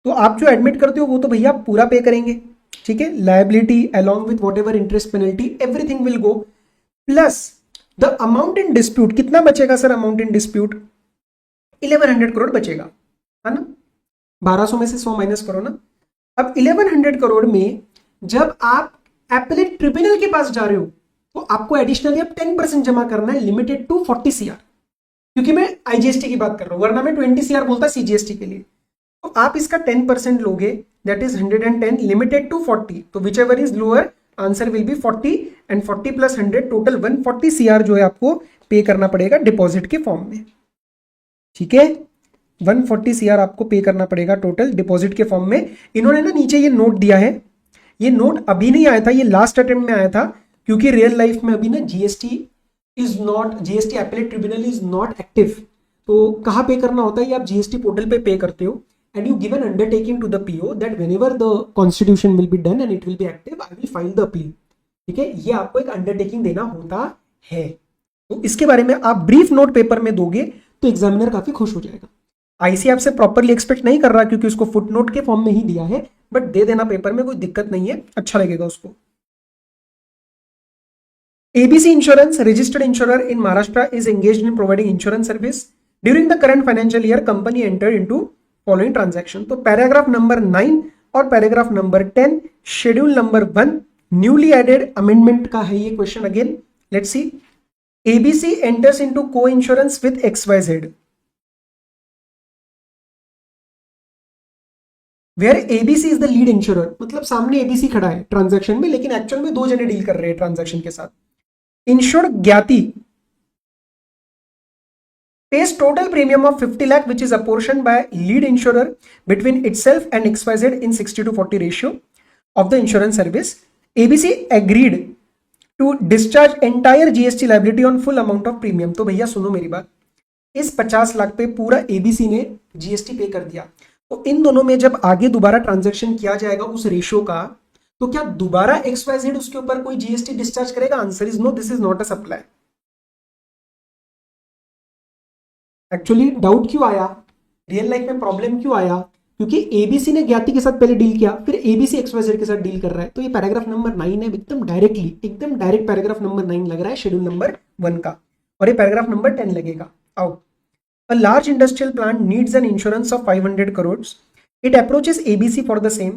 तो आप जो एडमिट करते हो वो तो भैया पूरा पे करेंगे. ठीक है. Liability along with what ever interest penalty everything will go, plus the amount in dispute. कितना बचेगा sir amount in dispute? 1100 crore बचेगा, है ना. 1200 में से 100 माइनस करो ना. अब 1100 करोड़ में जब आप एपेलेट ट्रिब्यूनल के पास जा रहे हो तो आपको एडिशनली अब 10% जमा करना है, लिमिटेड टू 40 CR, क्योंकि मैं आईजीएसटी की बात कर रहा हूं, वरना मैं 20 CR बोलता सीजीएसटी के लिए. तो आप इसका 10% लोगे, दैट इज 110 लिमिटेड टू 40. तो whichever is lower, answer will be 40 and 40 plus 100 total 140 CR जो है आपको पे करना पड़ेगा डिपॉजिट के फॉर्म में. ठीक है. 140 CR आपको पे करना पड़ेगा टोटल डिपॉजिट के फॉर्म में. इन्होंने ना नीचे ये नोट दिया है. ये नोट अभी नहीं आया था, ये लास्ट अटेम्प्ट में आया था, क्योंकि रियल लाइफ में अभी ना GST appellate tribunal is not active. तो कहाँ पे करना होता है, ये आप जीएसटी पोर्टल पे पे करते हो and you give an undertaking to the PO that whenever the constitution will be done and it will be active, I will file the appeal. ठीक है. ये आपको एक अंडरटेकिंग देना होता है. तो इसके बारे में आप ब्रीफ नोट पेपर में दोगे तो एग्जामिनर काफी खुश हो जाएगा. आईसी आपसे प्रॉपरली एक्सपेक्ट नहीं कर रहा क्योंकि उसको फुट नोट के फॉर्म में ही दिया है, बट दे देना पेपर में, कोई दिक्कत नहीं है, अच्छा लगेगा उसको. ABC Insurance, registered insurer in Maharashtra, is engaged in providing insurance service. During the current financial year, company entered into following transaction. तो पैराग्राफ नंबर 9 और paragraph number 10 schedule number 1 newly added amendment का है ये question. Again let's see. ABC enters into co-insurance with XYZ, where ABC is the lead insurer. मतलब सामने ABC खड़ा है ट्रांजैक्शन में, लेकिन एक्चुअल में 2 जने डील कर रहे हैं ट्रांजैक्शन के साथ. इंश्योर्ड ज्ञाति pays total premium of 50 lakh which is apportioned by lead insurer between itself and XYZ in 60:40 ratio of the insurance service. ABC agreed to discharge entire GST liability on full amount of premium. तो भैया सुनो मेरी बात, इस 50 लाख पे पूरा ABC ने GST पे कर दिया. तो इन दोनों में जब आगे दोबारा ट्रांजैक्शन किया जाएगा उस रेशियो का, तो क्या दोबारा XYZ उसके ऊपर कोई GST डिस्चार्ज करेगा? Answer is no, this is not a supply. Actually doubt क्यों आया, रियल लाइफ में प्रॉब्लम क्यों आया? क्योंकि एबीसी ने ज्ञाति के साथ पहले डील किया, फिर एबीसी XYZ के साथ डील कर रहा है। तो ये पैराग्राफ नंबर 9 है, एकदम डायरेक्ट पैराग्राफ नंबर 9 लग रहा है शेड्यूल नंबर 1 का, और ये पैराग्राफ नंबर 10 लगेगा। आओ, a large industrial plant needs an insurance of 500 crores. It approaches ABC for the same.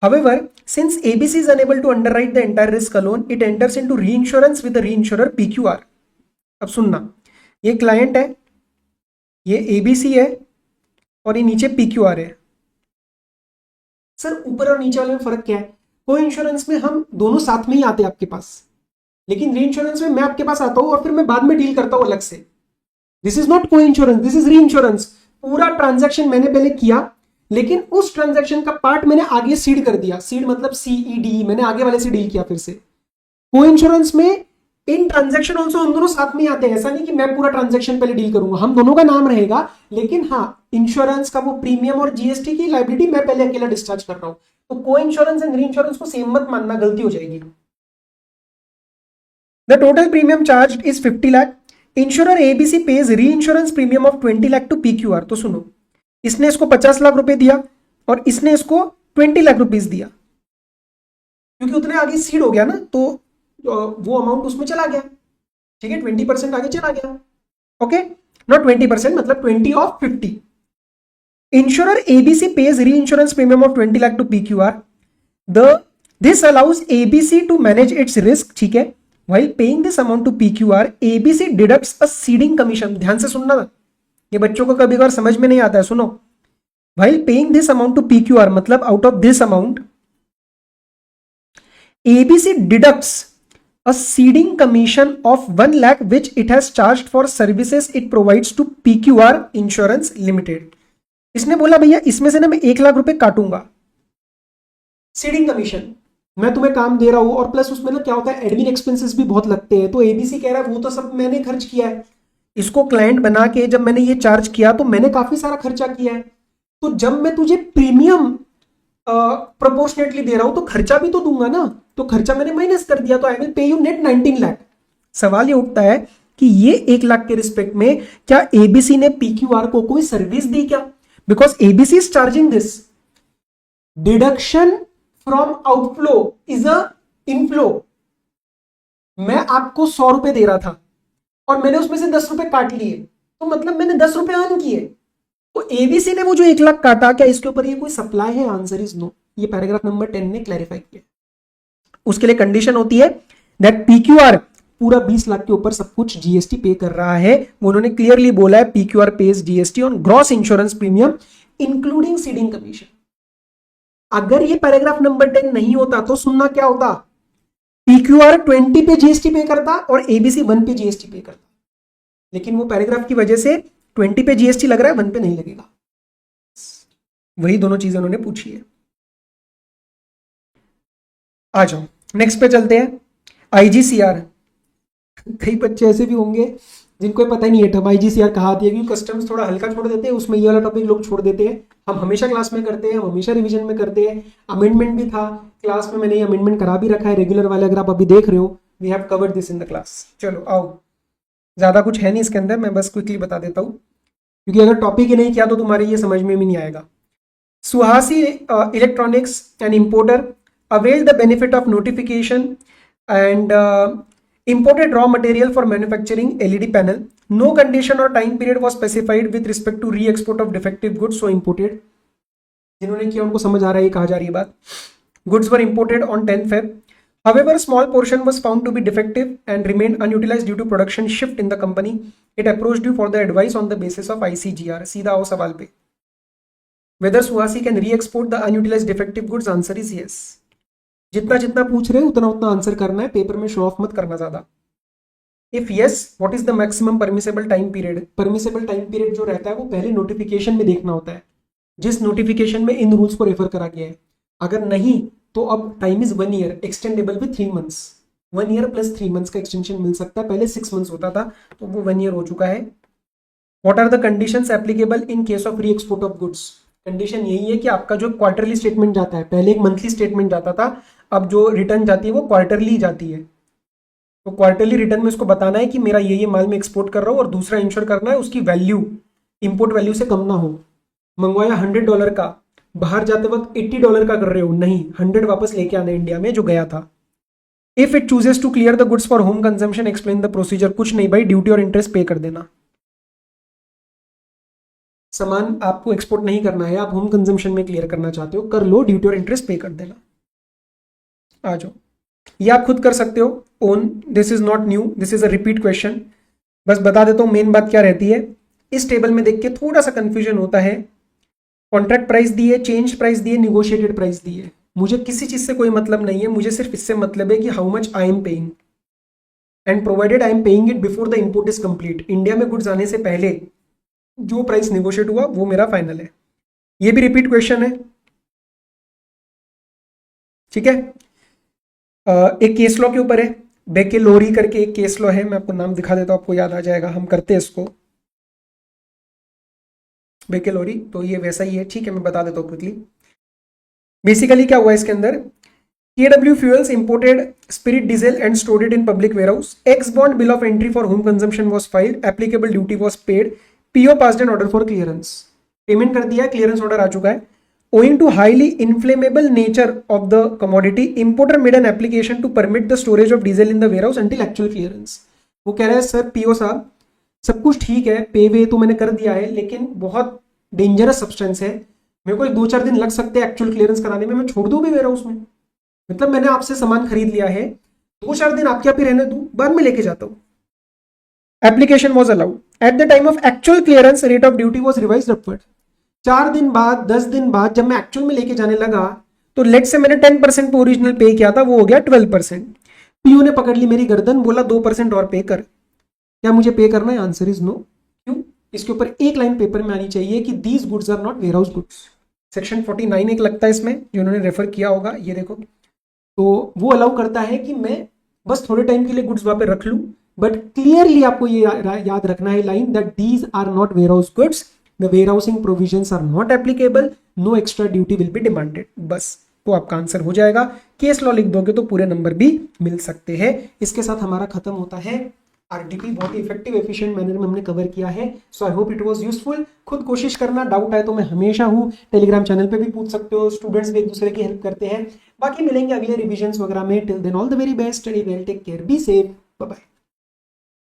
However, since ABC is unable to underwrite the entire risk alone, it enters into reinsurance with the reinsurer PQR. अब सुनना, ये क्लाइंट है, ये ABC है, और ये नीचे PQR है। सर ऊपर और नीचे वाले में फर्क क्या है? को इंश्योरेंस में हम दोनों साथ में ही आते हैं आपके पास, लेकिन री इंश्योरेंस में मैं आपके पास आता हूं और फिर मैं बाद में डील करता हूं अलग से। दिस इज नॉट को इंश्योरेंस, दिस इज री इंश्योरेंस। पूरा ट्रांजैक्शन मैंने पहले किया, लेकिन उस ट्रांजैक्शन का पार्ट मैंने आगे सीड कर दिया। सीड मतलब CED, मैंने आगे वाले से डील किया फिर से। को इंश्योरेंस में इन ट्रांजैक्शन ऑल्सो हम दोनों साथ में ही आते हैं। ऐसा नहीं कि मैं पूरा ट्रांजैक्शन पहले डील करूंगा, हम दोनों का नाम रहेगा, लेकिन हाँ इंश्योरेंस का वो प्रीमियम और GST की लाइबिलिटी मैं पहले अकेला डिस्चार्ज कर रहा हूं। तो को इंश्योरेंस एंड री इंश्योरेंस को सेम मत मानना, गलती हो जाएगी। The total premium charge is 50 lakh. Insurer ABC pays reinsurance premium of 20 lakh to PQR। तो सुनो, इसने इसको 50 लाख रुपए दिया और इसने इसको 20 लाख रुपीस दिया, क्योंकि उतने आगे सीड हो गया ना, तो वो अमाउंट उसमें चला गया। ठीक है, 20% आगे चला गया। ओके, नॉट 20%, मतलब 20 of 50। Insurer ABC pays reinsurance premium of 20 lakh to PQR। This allows ABC to manage its risk. ठीक है, while paying this amount to PQR, ABC deducts a ceding commission। ध्यान से सुनना, ये बच्चों को कभी कभार समझ में नहीं आता है, सुनो। while paying this amount to PQR मतलब out of this amount, ABC deducts a ceding commission of 1 lakh which it has charged for services it provides to PQR Insurance Limited। इसने बोला भैया इसमें से ना मैं 1 लाख रुपए काटूंगा सीडिंग कमीशन, मैं तुम्हें काम दे रहा हूं, और प्लस उसमें ना क्या होता है, एडमिन एक्सपेंसेस भी बहुत लगते हैं। तो ABC कह रहा है वो तो सब मैंने खर्च किया है, इसको क्लाइंट बना के जब मैंने ये चार्ज किया तो मैंने काफी सारा खर्चा किया है, तो जब मैं तुझे प्रीमियम प्रोपोर्शनेटली दे रहा हूं तो खर्चा भी तो दूंगा ना, तो खर्चा मैंने माइनस कर दिया, तो I will pay you net 19 lakh. सवाल ये उठता है कि ये 1 लाख के रिस्पेक्ट में क्या ABC ने PQR को कोई सर्विस दी क्या? Because ABC is charging this. Deduction from outflow is a inflow. मैं आपको 100 रुपए दे रहा था और मैंने उसमें से 10 रुपए काट लिए, तो मतलब मैंने 10 रुपए अर्न किए। तो ABC ने वो जो 1 लाख काटा, क्या इसके ऊपर ये कोई सप्लाई है? Answer is no. ये पैराग्राफ नंबर 10 ने क्लैरिफाई किया। उसके लिए कंडीशन होती है दैट PQR पूरा 20 लाख के ऊपर सब कुछ GST पे कर रहा है। उन्होंने क्लियरली बोला है PQR page GST on gross insurance premium including seeding commission. अगर ये पैराग्राफ नंबर 10 नहीं होता तो सुनना क्या होता, PQR 20 पे GST पे करता और ABC 1 पे GST पे करता, लेकिन वो पैराग्राफ की वजह से 20 पे GST लग रहा है, 1 पे नहीं लगेगा। वही दोनों चीजें उन्होंने पूछी है। आ जाओ नेक्स्ट पे चलते हैं। IGCR। कई बच्चे ऐसे भी होंगे जिनको पता ही नहीं है टर्म IGCR कहाँ आती है, क्योंकि कस्टम्स थोड़ा हल्का छोड़ देते हैं, उसमें ये वाला टॉपिक लोग छोड़ देते हैं। हम हमेशा क्लास में करते हैं, हम हमेशा रिवीजन में करते हैं। अमेंडमेंट भी था क्लास में, मैंने अमेंडमेंट करा भी रखा है रेगुलर वाले, अगर आप अभी देख रहे हो। We have covered this in the class. चलो आओ, ज्यादा कुछ है नहीं इसके अंदर, मैं बस क्विकली बता देता हूँ, क्योंकि अगर टॉपिक ही नहीं किया तो तुम्हारे ये समझ में भी नहीं आएगा। Suhasi electronics an importer availed the benefit of notification and imported raw material for manufacturing LED panel. No condition or time period was specified with respect to re-export of defective goods so imported। जिन्होंने किया उनको समझ आ रहा है ये कहा जा रही है बात। Goods were imported on 10 Feb. However, small portion was found to be defective and remained unutilized due to production shift in the company. It approached you for the advice on the basis of ICGR। सीधा आओ सवाल पे, whether Suhasi can re-export the unutilized defective goods? Answer is yes। जितना जितना पूछ रहे हो उतना उतना आंसर करना है, पेपर में शो ऑफ मत करना ज्यादा। If yes, what is the maximum permissible time period? Permissible time period जो रहता है वो पहले नोटिफिकेशन में देखना होता है, जिस नोटिफिकेशन में इन रूल्स को रेफर करा गया है। अगर नहीं तो अब time is 1 year, extendable with 3 months. 1 year plus 3 months का एक्सटेंशन मिल सकता है। पहले 6 मंथ्स होता था, तो वो 1 ईयर हो चुका है। What are the conditions applicable in case of re export of goods? Condition यही है कि आपका जो क्वार्टरली स्टेटमेंट जाता है, पहले एक मंथली स्टेटमेंट जाता था, अब जो रिटर्न जाती है वो क्वार्टरली जाती है। तो क्वार्टरली रिटर्न में उसको बताना है कि मेरा ये माल मैं एक्सपोर्ट कर रहा हूँ, और दूसरा इंश्योर करना है उसकी वैल्यू इंपोर्ट वैल्यू से कम ना हो। मंगवाया $100 का, बाहर जाते वक्त $80 का कर रहे हो, नहीं, 100 वापस लेके आना इंडिया में जो गया था। If it chooses to clear the goods for home consumption explain the procedure. कुछ नहीं भाई, ड्यूटी और इंटरेस्ट पे कर देना। सामान आपको एक्सपोर्ट नहीं करना है, आप होम कंजम्पशन में क्लियर करना चाहते हो, कर लो, ड्यूटी और इंटरेस्ट पे कर देना। आ जाओ, ये आप खुद कर सकते हो own, this is not new, this is a repeat question. बस बता देता हूं मेन बात क्या रहती है। इस टेबल में देख के थोड़ा सा कंफ्यूजन होता है। कॉन्ट्रैक्ट प्राइस दी है, चेंज प्राइस दी है, निगोशिएटेड प्राइस दी है। मुझे किसी चीज से कोई मतलब नहीं है, मुझे सिर्फ इससे मतलब है कि how much I am paying, and provided I am paying it before the import is complete. India में गुड्स आने से पहले जो प्राइस निगोशिएट हुआ वो मेरा फाइनल है। ये भी रिपीट क्वेश्चन है, ठीक है। एक केस लॉ के ऊपर है, बेकेलोरी करके एक केस लॉ है, मैं आपको नाम दिखा देता हूं, आपको याद आ जाएगा। हम करते हैं इसको बेकेलोरी, तो ये वैसा ही है, ठीक है। मैं बता देता हूँ क्विकली। बेसिकली क्या हुआ इसके अंदर, KW Fuels imported spirit diesel and stored it in public warehouse. X bond bill of entry for home consumption was filed. Applicable duty was paid. PO passed an order for clearance. Payment कर दिया, क्लियरेंस ऑर्डर आ चुका है। Owing to highly inflammable nature of the commodity, importer made an application to permit the storage of diesel in the warehouse until actual clearance. वो कह रहा है सर PO साहब, सब कुछ ठीक है, पे वे तो मैंने कर दिया है, लेकिन बहुत डेंजरस सब्सटेंस है, मेरे को 2-4 दिन लग सकते हैं एक्चुअल क्लियरेंस कराने में, मैं छोड़ दूं भी वेयरहाउस में। मतलब मैंने आपसे सामान खरीद लिया है, 2-4 दिन आपके यहाँ पे रहने दूं, बाद में लेके जाता हूं। Application was allowed at the time of actual clearance, rate of duty was revised upward. 4 दिन बाद, 10 दिन बाद जब मैं एक्चुअल में लेके जाने लगा, तो लेट से मैंने 10% पे ओरिजिनल पे किया था, वो हो गया 12%। पीयू ने पकड़ ली मेरी गर्दन, बोला 2% और पे कर। क्या मुझे पे करना है? Answer is no. क्यों? इसके ऊपर एक लाइन पेपर में आनी चाहिए कि these goods are not warehouse goods. Section 49 एक लगता है इसमें, जो उन्होंने रेफर किया होगा, ये देखो, तो वो अलाउ करता है कि मैं बस थोड़े टाइम के लिए गुड्स वहां पे रख लूं, बट क्लियरली आपको ये याद रखना है line, that these are not warehouse goods, the warehousing provisions are not applicable, no extra duty will be demanded. बस तो आपका आंसर हो जाएगा। केस लॉ लिख दोगे तो पूरे नंबर भी मिल सकते हैं। इसके साथ हमारा खत्म होता है आरडीपी। बहुत ही इफेक्टिव एफिशिएंट मैनर में हमने कवर किया है। So I hope it was useful. खुद कोशिश करना, डाउट आए तो मैं हमेशा हूँ, टेलीग्राम चैनल पे भी पूछ सकते हो, स्टूडेंट्स भी एक दूसरे की हेल्प करते हैं। बाकी मिलेंगे अगले रिविजन्स वगैरह में। Till then all the very best, study well, take care, be safe, bye bye.